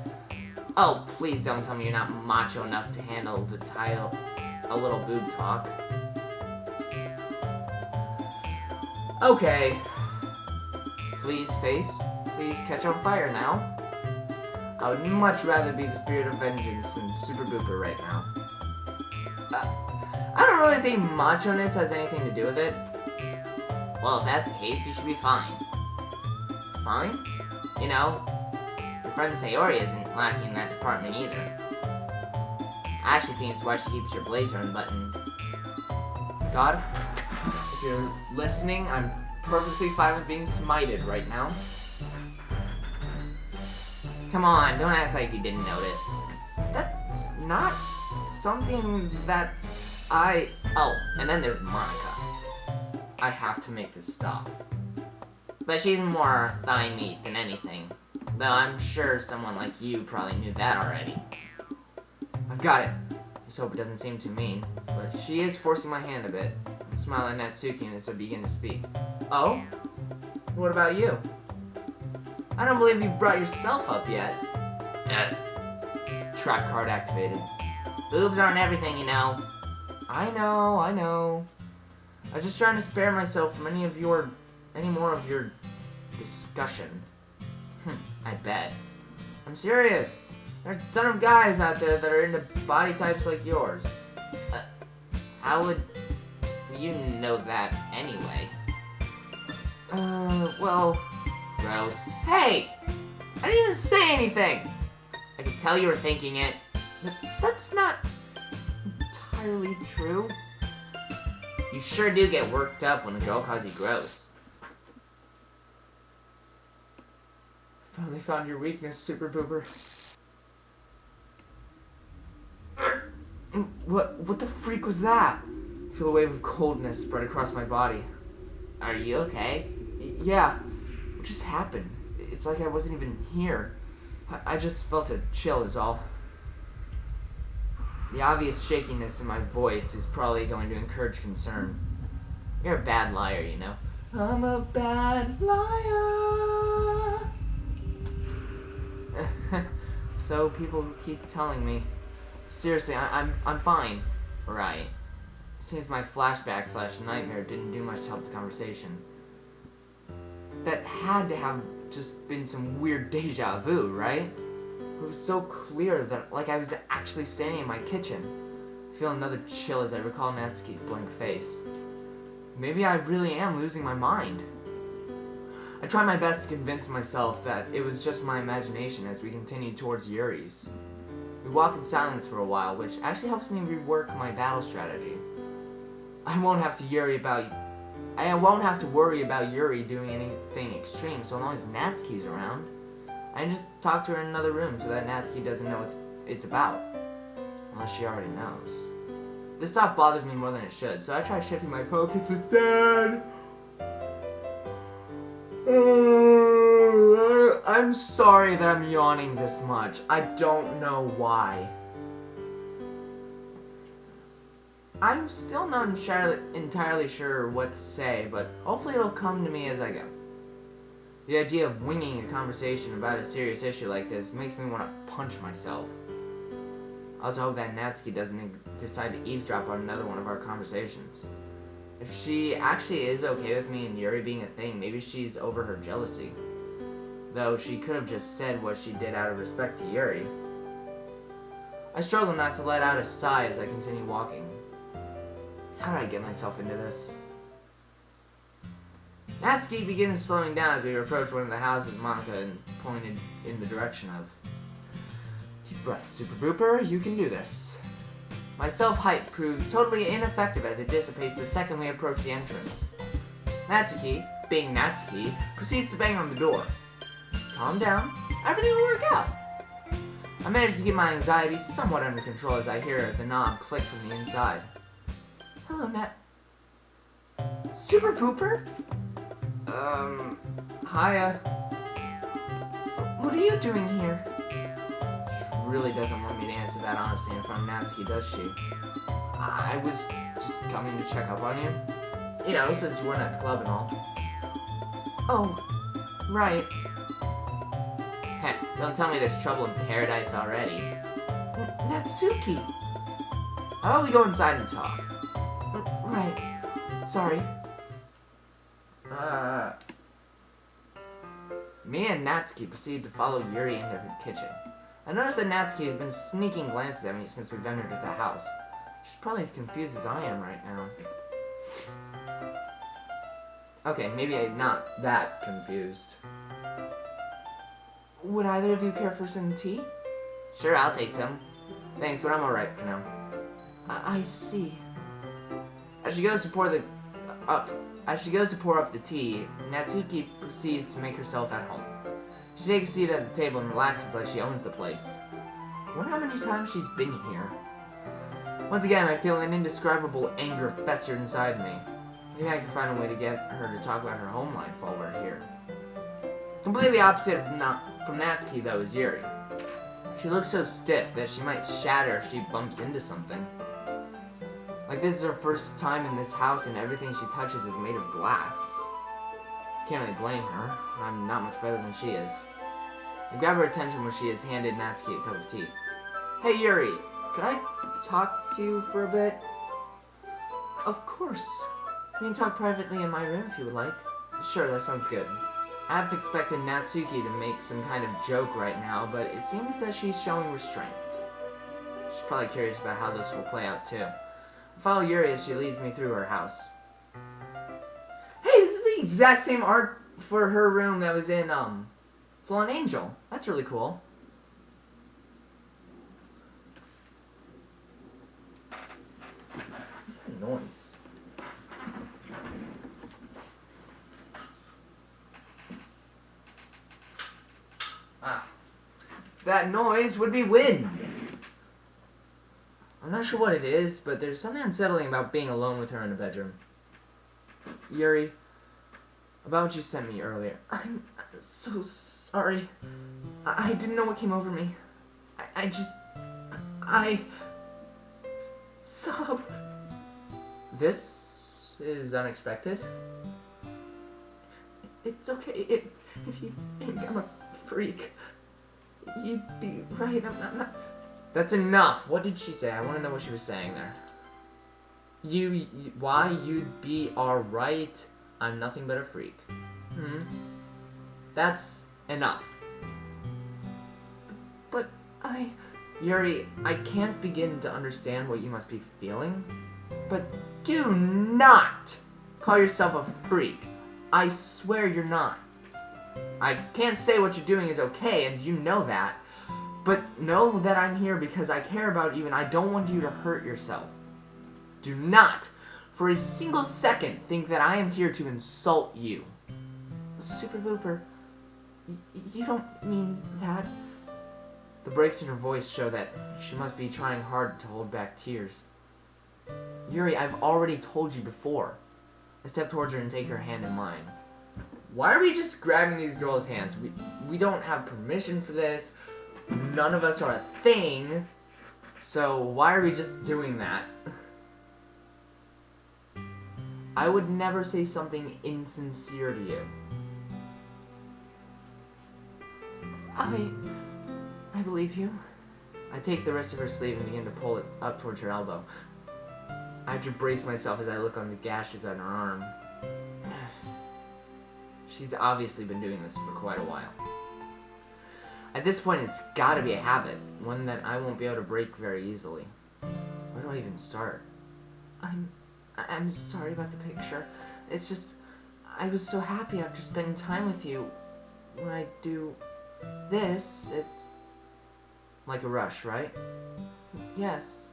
Speaker 1: Oh, please don't tell me you're not macho enough to handle the title, a little boob talk. Okay. Please, face. Please catch on fire now. I would much rather be the spirit of vengeance than Super Booper right now. I don't really think macho-ness has anything to do with it. Well, if that's the case, you should be fine. Fine? You know, your friend Sayori isn't lacking in that department either. I actually think it's why she keeps her blazer unbuttoned. God, if you're listening, I'm perfectly fine with being smited right now. Come on, don't act like you didn't notice. That's not something that Oh, and then there's Monika. I have to make this stop. But she's more thigh meat than anything. Though I'm sure someone like you probably knew that already. I've got it. I just hope it doesn't seem too mean. But she is forcing my hand a bit. I smile at Natsuki as I begin to speak. Oh? What about you? I don't believe you brought yourself up yet. Trap card activated. Boobs aren't everything, you know. I know. I was just trying to spare myself from any more of your discussion. I bet. I'm serious. There's a ton of guys out there that are into body types like yours. How would you know that anyway? Well... Gross. Hey! I didn't even say anything! I could tell you were thinking it. But that's not entirely true. You sure do get worked up when a girl calls you gross. Finally found your weakness, Super Booper. What the freak was that? I feel a wave of coldness spread across my body. Are you okay? Yeah. What just happened? It's like I wasn't even here. I just felt a chill is all. The obvious shakiness in my voice is probably going to encourage concern. You're a bad liar, you know. I'm a bad liar. So people keep telling me. Seriously, I'm fine. Right. Seems my flashback / nightmare didn't do much to help the conversation. That had to have just been some weird deja vu, right? It was so clear that like I was actually standing in my kitchen. I feel another chill as I recall Natsuki's blank face. Maybe I really am losing my mind. I try my best to convince myself that it was just my imagination as we continued towards Yuri's. We walk in silence for a while, which actually helps me rework my battle strategy. I won't have to worry about Yuri doing anything extreme so long as Natsuki's around. I can just talk to her in another room so that Natsuki doesn't know what it's about. Unless she already knows. This thought bothers me more than it should, so I try shifting my focus instead. I'm sorry that I'm yawning this much. I don't know why. I'm still not entirely sure what to say, but hopefully it'll come to me as I go. The idea of winging a conversation about a serious issue like this makes me want to punch myself. I also hope that Natsuki doesn't decide to eavesdrop on another one of our conversations. If she actually is okay with me and Yuri being a thing, maybe she's over her jealousy. Though she could have just said what she did out of respect to Yuri. I struggle not to let out a sigh as I continue walking. How did I get myself into this? Natsuki begins slowing down as we approach one of the houses Monika pointed in the direction of. Deep breath, Super Booper, you can do this. My self-hype proves totally ineffective as it dissipates the second we approach the entrance. Natsuki, being Natsuki, proceeds to bang on the door. Calm down, everything will work out. I manage to keep my anxiety somewhat under control as I hear the knob click from the inside. Hello, Super Booper? Hiya. What are you doing here? She really doesn't want me to answer that honestly in front of Natsuki, does she? I was just coming to check up on you. You know, since you weren't at the club and all. Oh, right. Heh, don't tell me there's trouble in paradise already. Natsuki! How about we go inside and talk? Right. Sorry. Me and Natsuki proceed to follow Yuri into her kitchen. I notice that Natsuki has been sneaking glances at me since we've entered the house. She's probably as confused as I am right now. Okay, maybe I'm not that confused. Would either of you care for some tea? Sure, I'll take some. Thanks, but I'm alright for now. I see. As she goes to pour up the tea, Natsuki proceeds to make herself at home. She takes a seat at the table and relaxes like she owns the place. I wonder how many times she's been here. Once again, I feel an indescribable anger festered inside me. Maybe I can find a way to get her to talk about her home life while we're here. Completely opposite from Natsuki, though, is Yuri. She looks so stiff that she might shatter if she bumps into something. Like this is her first time in this house and everything she touches is made of glass. Can't really blame her. I'm not much better than she is. I grab her attention when she has handed Natsuki a cup of tea. Hey Yuri, could I talk to you for a bit? Of course. We can talk privately in my room if you would like. Sure, that sounds good. I've expected Natsuki to make some kind of joke right now, but it seems that she's showing restraint. She's probably curious about how this will play out too. I follow Yuri as she leads me through her house. Hey, this is the exact same art for her room that was in, Fallen Angel. That's really cool. What's that noise? that noise would be wind. I'm not sure what it is, but there's something unsettling about being alone with her in the bedroom. Yuri, about what you sent me earlier. I'm so sorry. I didn't know what came over me. I sobbed. This is unexpected. It's okay if you think I'm a freak. You'd be right. I'm not. That's enough. What did she say? I want to know what she was saying there. Why you'd be alright? I'm nothing but a freak. That's enough. But Yuri, I can't begin to understand what you must be feeling. But do not call yourself a freak. I swear you're not. I can't say what you're doing is okay, and you know that. But know that I'm here because I care about you and I don't want you to hurt yourself. Do not, for a single second, think that I am here to insult you. Super Booper, you don't mean that. The breaks in her voice show that she must be trying hard to hold back tears. Yuri, I've already told you before. I step towards her and take her hand in mine. Why are we just grabbing these girls' hands? We don't have permission for this. None of us are a thing. So why are we just doing that? I would never say something insincere to you. I believe you. I take the rest of her sleeve and begin to pull it up towards her elbow. I have to brace myself as I look on the gashes on her arm. She's obviously been doing this for quite a while. At this point, it's gotta be a habit, one that I won't be able to break very easily. Where do I even start? I'm sorry about the picture. It's just, I was so happy after spending time with you. When I do this, it's like a rush, right? Yes.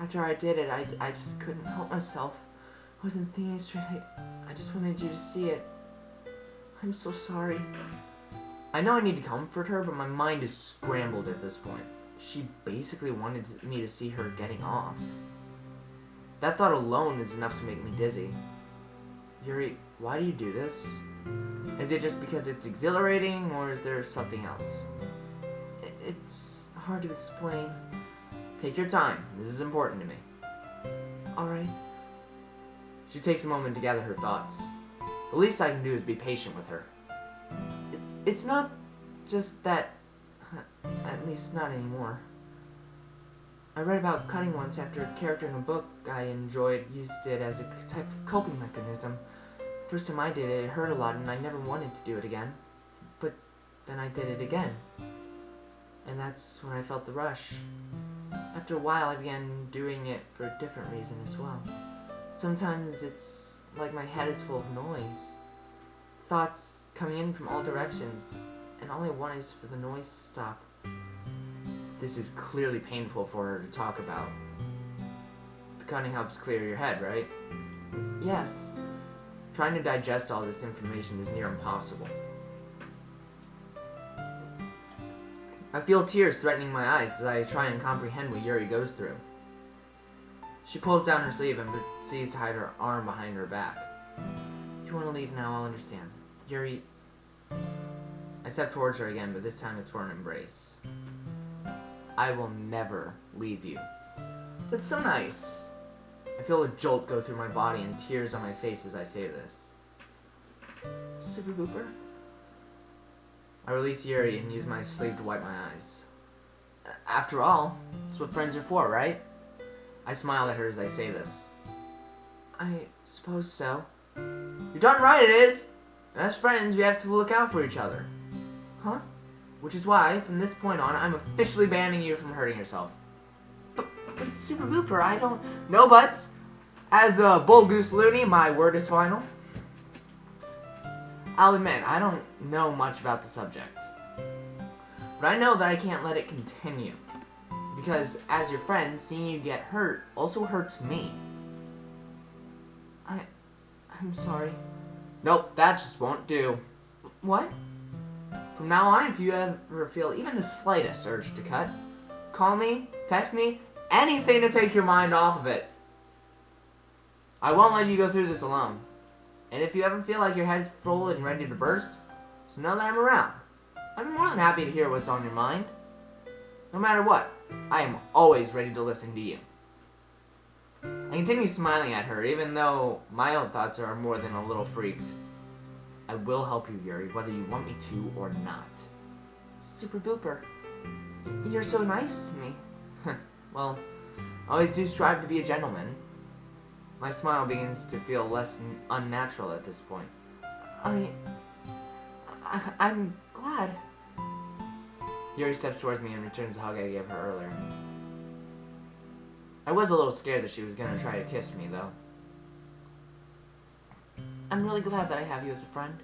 Speaker 1: After I did it, I just couldn't help myself. I wasn't thinking straight. I just wanted you to see it. I'm so sorry. I know I need to comfort her, but my mind is scrambled at this point. She basically wanted me to see her getting off. That thought alone is enough to make me dizzy. Yuri, why do you do this? Is it just because it's exhilarating, or is there something else? It's hard to explain. Take your time. This is important to me. Alright. She takes a moment to gather her thoughts. The least I can do is be patient with her. It's not just that, at least not anymore. I read about cutting once after a character in a book I enjoyed used it as a type of coping mechanism. First time I did it, it hurt a lot and I never wanted to do it again. But then I did it again. And that's when I felt the rush. After a while, I began doing it for a different reason as well. Sometimes it's like my head is full of noise. Thoughts coming in from all directions, and all I want is for the noise to stop. This is clearly painful for her to talk about. The cutting helps clear your head, right? Yes. Trying to digest all this information is near impossible. I feel tears threatening my eyes as I try and comprehend what Yuri goes through. She pulls down her sleeve and proceeds to hide her arm behind her back. If you want to leave now, I'll understand. Yuri... I step towards her again, but this time it's for an embrace. I will never leave you. That's so nice. I feel a jolt go through my body and tears on my face as I say this. Super Booper? I release Yuri and use my sleeve to wipe my eyes. After all, it's what friends are for, right? I smile at her as I say this. I suppose so. You're darn right it is! As friends, we have to look out for each other. Huh? Which is why, from this point on, I'm officially banning you from hurting yourself. But Super Booper, I don't... No buts! As the Bull Goose Looney, my word is final. I'll admit, I don't know much about the subject. But I know that I can't let it continue. Because, as your friend, seeing you get hurt also hurts me. I'm sorry. Nope, that just won't do. What? From now on, if you ever feel even the slightest urge to cut, call me, text me, anything to take your mind off of it. I won't let you go through this alone. And if you ever feel like your head's full and ready to burst, just know that I'm around. I'd be more than happy to hear what's on your mind. No matter what, I am always ready to listen to you. I continue smiling at her, even though my own thoughts are more than a little freaked. I will help you, Yuri, whether you want me to or not. Super Booper, you're so nice to me. Well, I always do strive to be a gentleman. My smile begins to feel less unnatural at this point. I'm glad. Yuri steps towards me and returns the hug I gave her earlier. I was a little scared that she was going to try to kiss me, though. I'm really glad that I have you as a friend.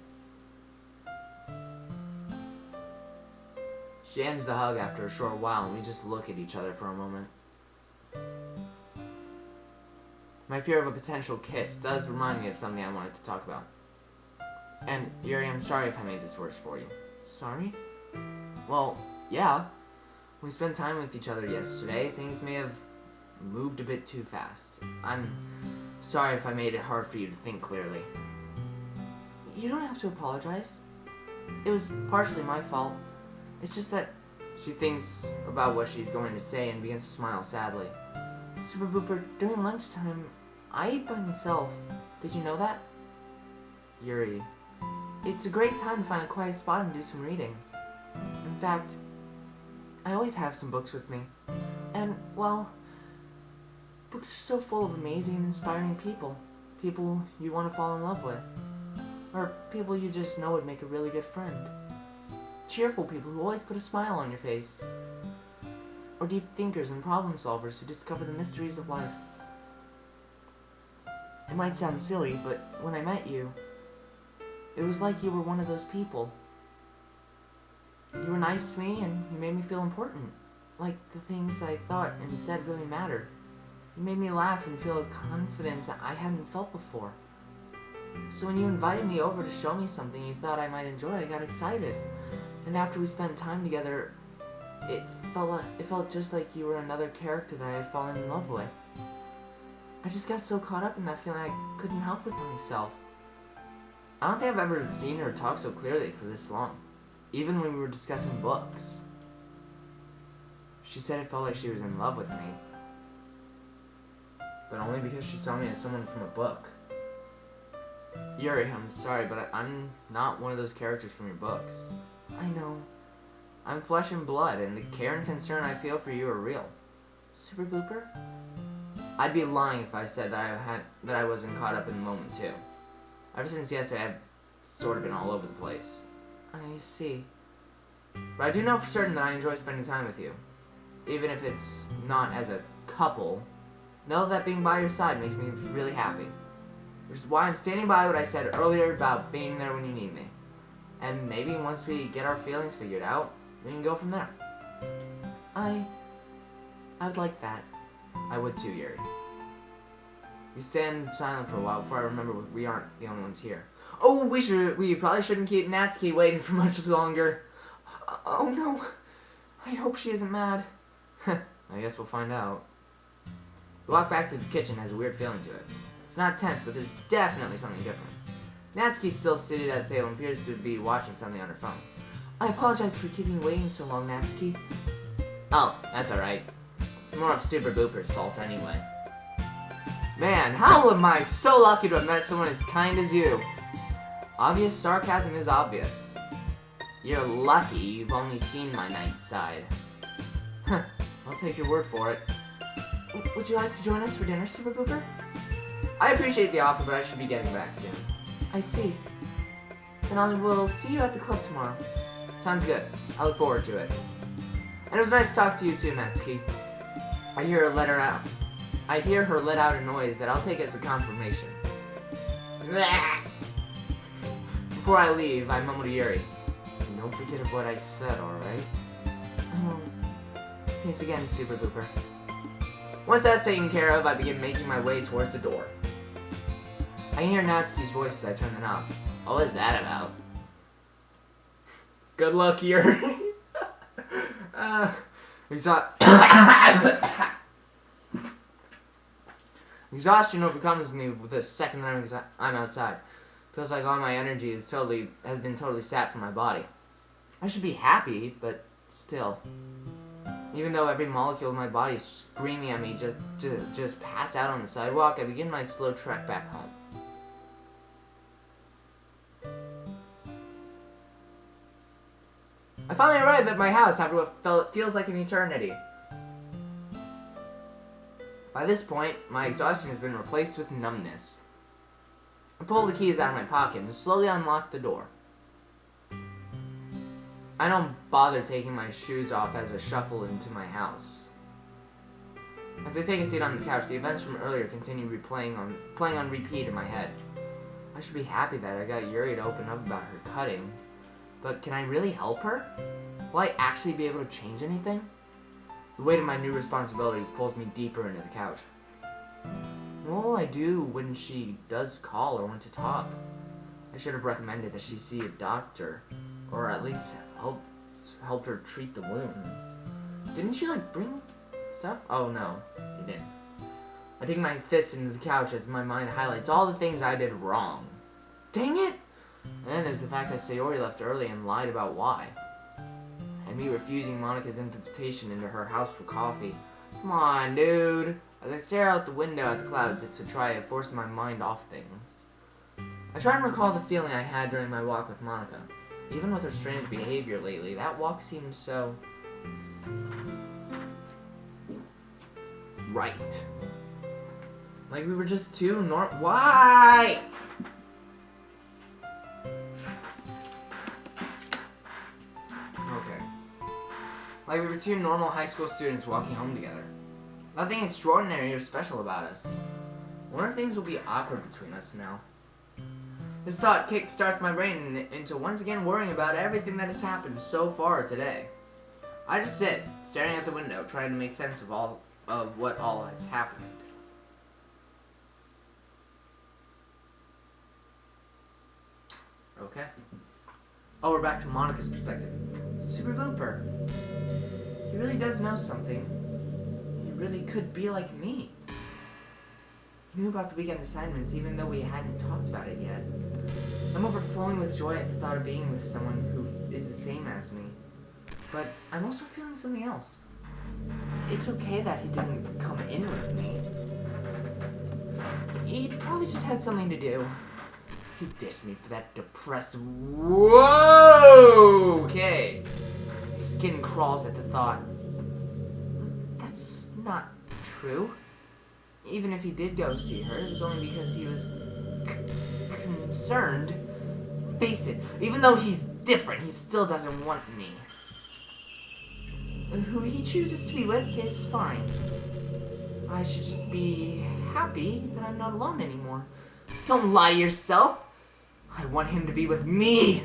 Speaker 1: She ends the hug after a short while, and we just look at each other for a moment. My fear of a potential kiss does remind me of something I wanted to talk about. And, Yuri, I'm sorry if I made this worse for you. Sorry? Well, yeah. We spent time with each other yesterday. Things may have moved a bit too fast. I'm sorry if I made it hard for you to think clearly. You don't have to apologize. It was partially my fault. It's just that she thinks about what she's going to say and begins to smile sadly. Super Booper, during lunchtime, I ate by myself. Did you know that? Yuri, it's a great time to find a quiet spot and do some reading. In fact, I always have some books with me. And, well, books are so full of amazing, inspiring people. People you want to fall in love with. Or people you just know would make a really good friend. Cheerful people who always put a smile on your face. Or deep thinkers and problem solvers who discover the mysteries of life. It might sound silly, but when I met you, it was like you were one of those people. You were nice to me and you made me feel important. Like the things I thought and said really mattered. You made me laugh and feel a confidence that I hadn't felt before. So when you invited me over to show me something you thought I might enjoy, I got excited. And after we spent time together, it felt just like you were another character that I had fallen in love with. I just got so caught up in that feeling I couldn't help with myself. I don't think I've ever seen her talk so clearly for this long, even when we were discussing books. She said it felt like she was in love with me, but only because she saw me as someone from a book. Yuri, I'm sorry, but I'm not one of those characters from your books. I know. I'm flesh and blood, and the care and concern I feel for you are real. Super Booper? I'd be lying if I said that I wasn't caught up in the moment too. Ever since yesterday, I've sort of been all over the place. I see. But I do know for certain that I enjoy spending time with you. Even if it's not as a couple, know that being by your side makes me really happy. Which is why I'm standing by what I said earlier about being there when you need me. And maybe once we get our feelings figured out, we can go from there. I would like that. I would too, Yuri. We stand silent for a while before I remember we aren't the only ones here. Oh, we probably shouldn't keep Natsuki waiting for much longer. Oh no. I hope she isn't mad. I guess we'll find out. The walk back to the kitchen has a weird feeling to it. It's not tense, but there's definitely something different. Natsuki's still seated at the table and appears to be watching something on her phone. I apologize for keeping you waiting so long, Natsuki. Oh, that's alright. It's more of Super Booper's fault anyway. Man, how am I so lucky to have met someone as kind as you? Obvious sarcasm is obvious. You're lucky you've only seen my nice side. I'll take your word for it. Would you like to join us for dinner, Super Booper? I appreciate the offer, but I should be getting back soon. I see. Then I will see you at the club tomorrow. Sounds good. I look forward to it. And it was nice to talk to you too, Natsuki. I hear her let out a noise that I'll take as a confirmation. Before I leave, I mumble to Yuri. Don't forget what I said, alright? Thanks again, Super Booper. Once that's taken care of, I begin making my way towards the door. I can hear Natsuki's voice as I turn the knob. What was that about? Good luck, Yuri. Exhaustion overcomes me the second that I'm outside. Feels like all my energy has been totally sapped from my body. I should be happy, but still. Even though every molecule of my body is screaming at me just pass out on the sidewalk, I begin my slow trek back home. I finally arrive at my house after what feels like an eternity. By this point, my exhaustion has been replaced with numbness. I pull the keys out of my pocket and slowly unlock the door. I don't bother taking my shoes off as I shuffle into my house. As I take a seat on the couch, the events from earlier continue playing on repeat in my head. I should be happy that I got Yuri to open up about her cutting. But can I really help her? Will I actually be able to change anything? The weight of my new responsibilities pulls me deeper into the couch. What will I do when she does call or want to talk? I should have recommended that she see a doctor, or at least helped her treat the wounds. Didn't she bring stuff? Oh no, she didn't. I dig my fist into the couch as my mind highlights all the things I did wrong. Dang it! And then there's the fact that Sayori left early and lied about why. And me refusing Monika's invitation into her house for coffee. Come on, dude. As I stare out the window at the clouds to try to force my mind off things. I try and recall the feeling I had during my walk with Monika. Even with her strange behavior lately, that walk seemed so... right. Like we were just two Why? Okay. Like we were two normal high school students walking home together. Nothing extraordinary or special about us. I wonder if things will be awkward between us now. This thought kick-starts my brain into once again worrying about everything that has happened so far today. I just sit, staring at the window, trying to make sense of what all has happened. Okay. Oh, we're back to Monika's perspective. Super Booper. He really does know something. He really could be like me. He knew about the weekend assignments even though we hadn't talked about it yet. I'm overflowing with joy at the thought of being with someone who is the same as me. But I'm also feeling something else. It's okay that he didn't come in with me. He probably just had something to do. He ditched me for that depressed... Whoa! Okay. Skin crawls at the thought. That's not true. Even if he did go see her, it was only because he was concerned. Face it, even though he's different, he still doesn't want me. Who he chooses to be with is fine. I should just be happy that I'm not alone anymore. Don't lie to yourself. I want him to be with me.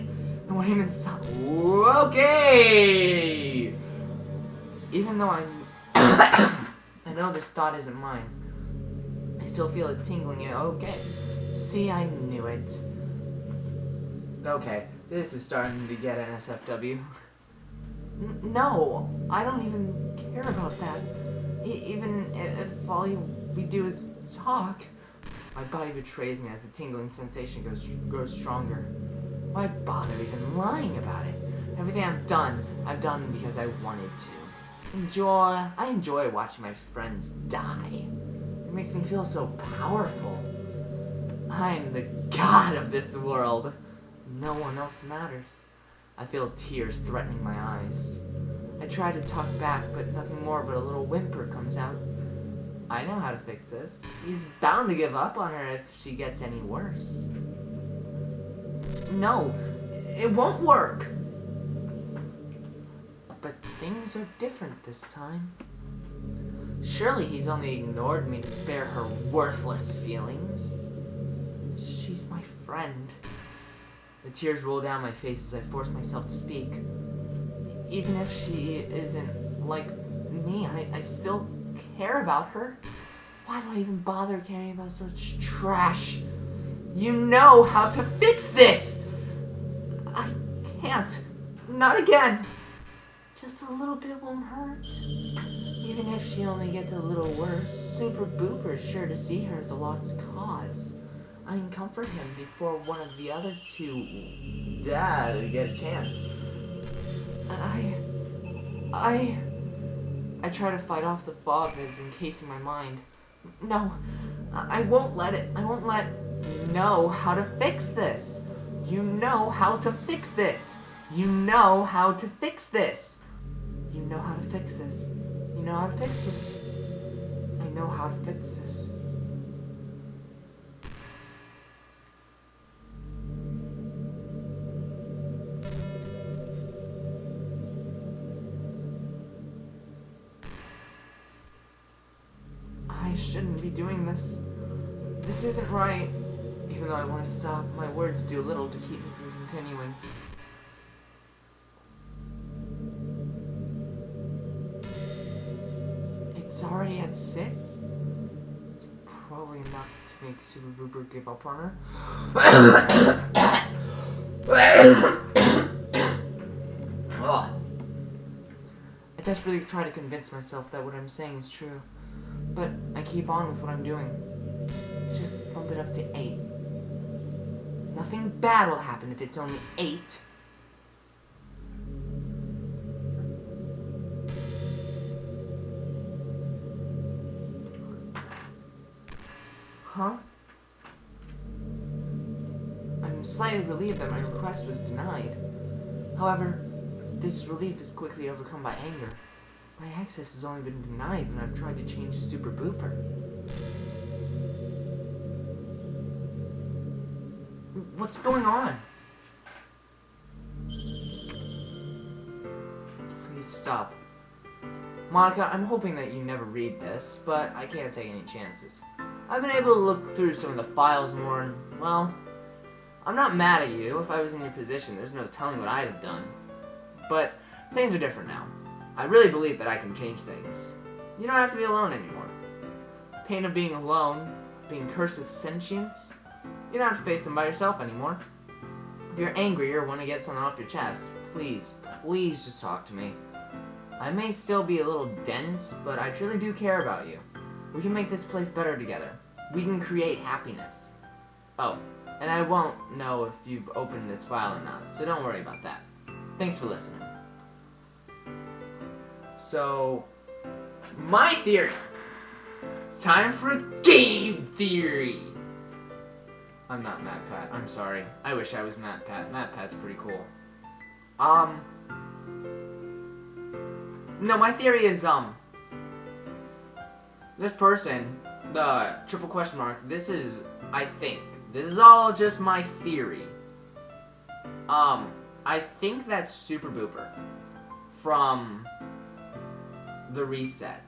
Speaker 1: I want him inside. Okay. Even though I know this thought isn't mine, I still feel it tingling. Okay. See, I knew it. Okay, this is starting to get NSFW. No, I don't even care about that. Even if all we do is talk. My body betrays me as the tingling sensation grows stronger. Why bother even lying about it? Everything I've done because I wanted to. I enjoy watching my friends die. It makes me feel so powerful. I'm the god of this world. No one else matters. I feel tears threatening my eyes. I try to talk back, but nothing more but a little whimper comes out. I know how to fix this. He's bound to give up on her if she gets any worse. No, it won't work. But things are different this time. Surely he's only ignored me to spare her worthless feelings. She's my friend. The tears roll down my face as I force myself to speak. Even if she isn't like me, I still care about her. Why do I even bother caring about such trash? You know how to fix this! I can't. not again. Just a little bit won't hurt. Even if she only gets a little worse, Super Booper is sure to see her as a lost cause. I can comfort him before one of the other two get a chance. I try to fight off the fog that's encasing my mind. No, I won't let it. I won't let you know how to fix this. You know how to fix this. You know how to fix this. You know how to fix this. You know how to fix this. I know how to fix this. I shouldn't be doing this. This isn't right. Even though I want to stop, my words do little to keep me from continuing. It's already at 6? It's probably enough to make Super Booper give up on her. I desperately try to convince myself that what I'm saying is true. But I keep on with what I'm doing. Just bump it up to 8. Nothing bad will happen if it's only 8. Huh? I'm slightly relieved that my request was denied. However, this relief is quickly overcome by anger. My access has only been denied when I've tried to change Super Booper. What's going on? Please stop. Monika, I'm hoping that you never read this, but I can't take any chances. I've been able to look through some of the files more and, well, I'm not mad at you. If I was in your position, there's no telling what I'd have done. But things are different now. I really believe that I can change things. You don't have to be alone anymore. Pain of being alone, being cursed with sentience, you don't have to face them by yourself anymore. If you're angry or want to get something off your chest, please, please just talk to me. I may still be a little dense, but I truly do care about you. We can make this place better together. We can create happiness. Oh, and I won't know if you've opened this file or not, so don't worry about that. Thanks for listening. So, my theory. It's time for a game theory. I'm not MatPat. I'm sorry. I wish I was MatPat. MatPat's pretty cool. No, my theory is, this person, the triple question mark, this is, I think, this is all just my theory. I think that's Super Booper from the reset.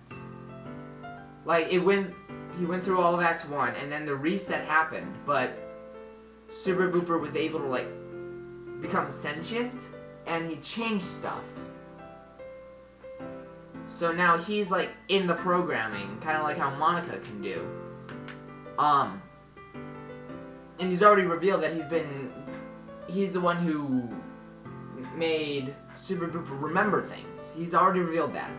Speaker 1: Like, he went through all of Act 1, and then the reset happened, but Super Booper was able to, like, become sentient, and he changed stuff. So now he's, like, in the programming, kind of like how Monika can do. And he's already revealed that he's the one who made Super Booper remember things. He's already revealed that.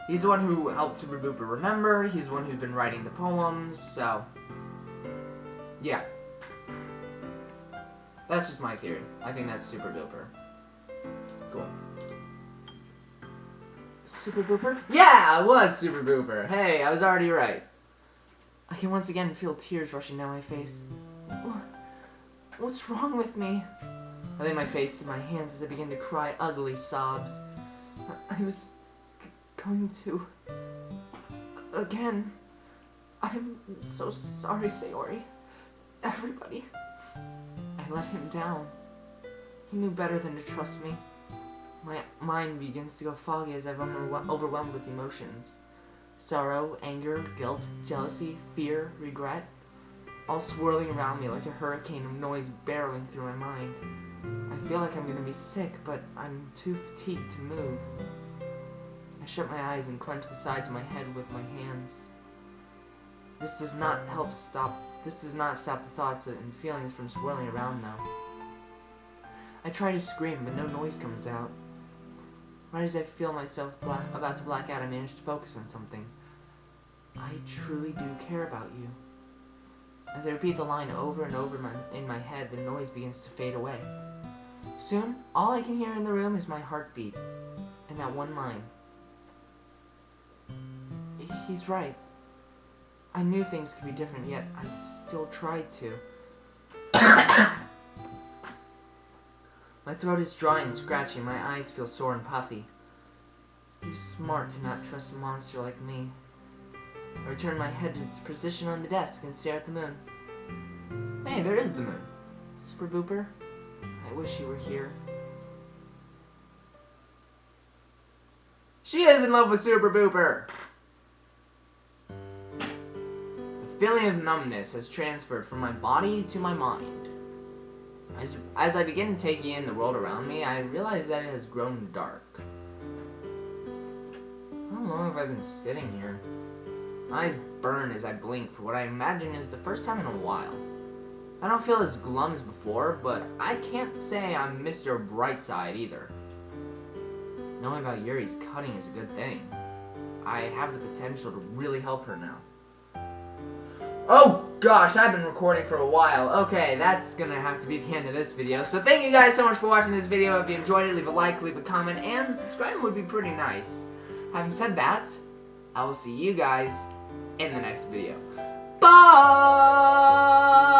Speaker 1: He's the one who helped Super Booper remember, he's the one who's been writing the poems, so... yeah. That's just my theory. I think that's Super Booper. Cool. Super Booper? Yeah, it was Super Booper. Hey, I was already right. I can once again feel tears rushing down my face. What's wrong with me? I lay my face in my hands as I begin to cry ugly sobs. I was going to... again. I'm so sorry, Sayori. Everybody. I let him down. He knew better than to trust me. My mind begins to go foggy as I'm overwhelmed with emotions. Sorrow, anger, guilt, jealousy, fear, regret, all swirling around me like a hurricane of noise barreling through my mind. I feel like I'm gonna be sick, but I'm too fatigued to move. I shut my eyes and clench the sides of my head with my hands. This does not stop the thoughts and feelings from swirling around now.
Speaker 2: I try to scream, but no noise comes out. Right as I feel myself about to black out, I manage to focus on something. I truly do care about you. As I repeat the line over and over in my head, the noise begins to fade away. Soon, all I can hear in the room is my heartbeat, and that one line. He's right. I knew things could be different, yet I still tried to. My throat is dry and scratchy, my eyes feel sore and puffy. You're smart to not trust a monster like me. I return my head to its position on the desk and stare at the moon. Hey, there is the moon. Super Booper, I wish you were here. She is in love with Super Booper! The feeling of numbness has transferred from my body to my mind. As I begin taking in the world around me, I realize that it has grown dark. How long have I been sitting here? My eyes burn as I blink for what I imagine is the first time in a while. I don't feel as glum as before, but I can't say I'm Mr. Brightside either. Knowing about Yuri's cutting is a good thing. I have the potential to really help her now. Oh gosh, I've been recording for a while. Okay, that's gonna have to be the end of this video. So thank you guys so much for watching this video. If you enjoyed it, leave a like, leave a comment, and subscribing would be pretty nice. Having said that, I will see you guys in the next video. Bye!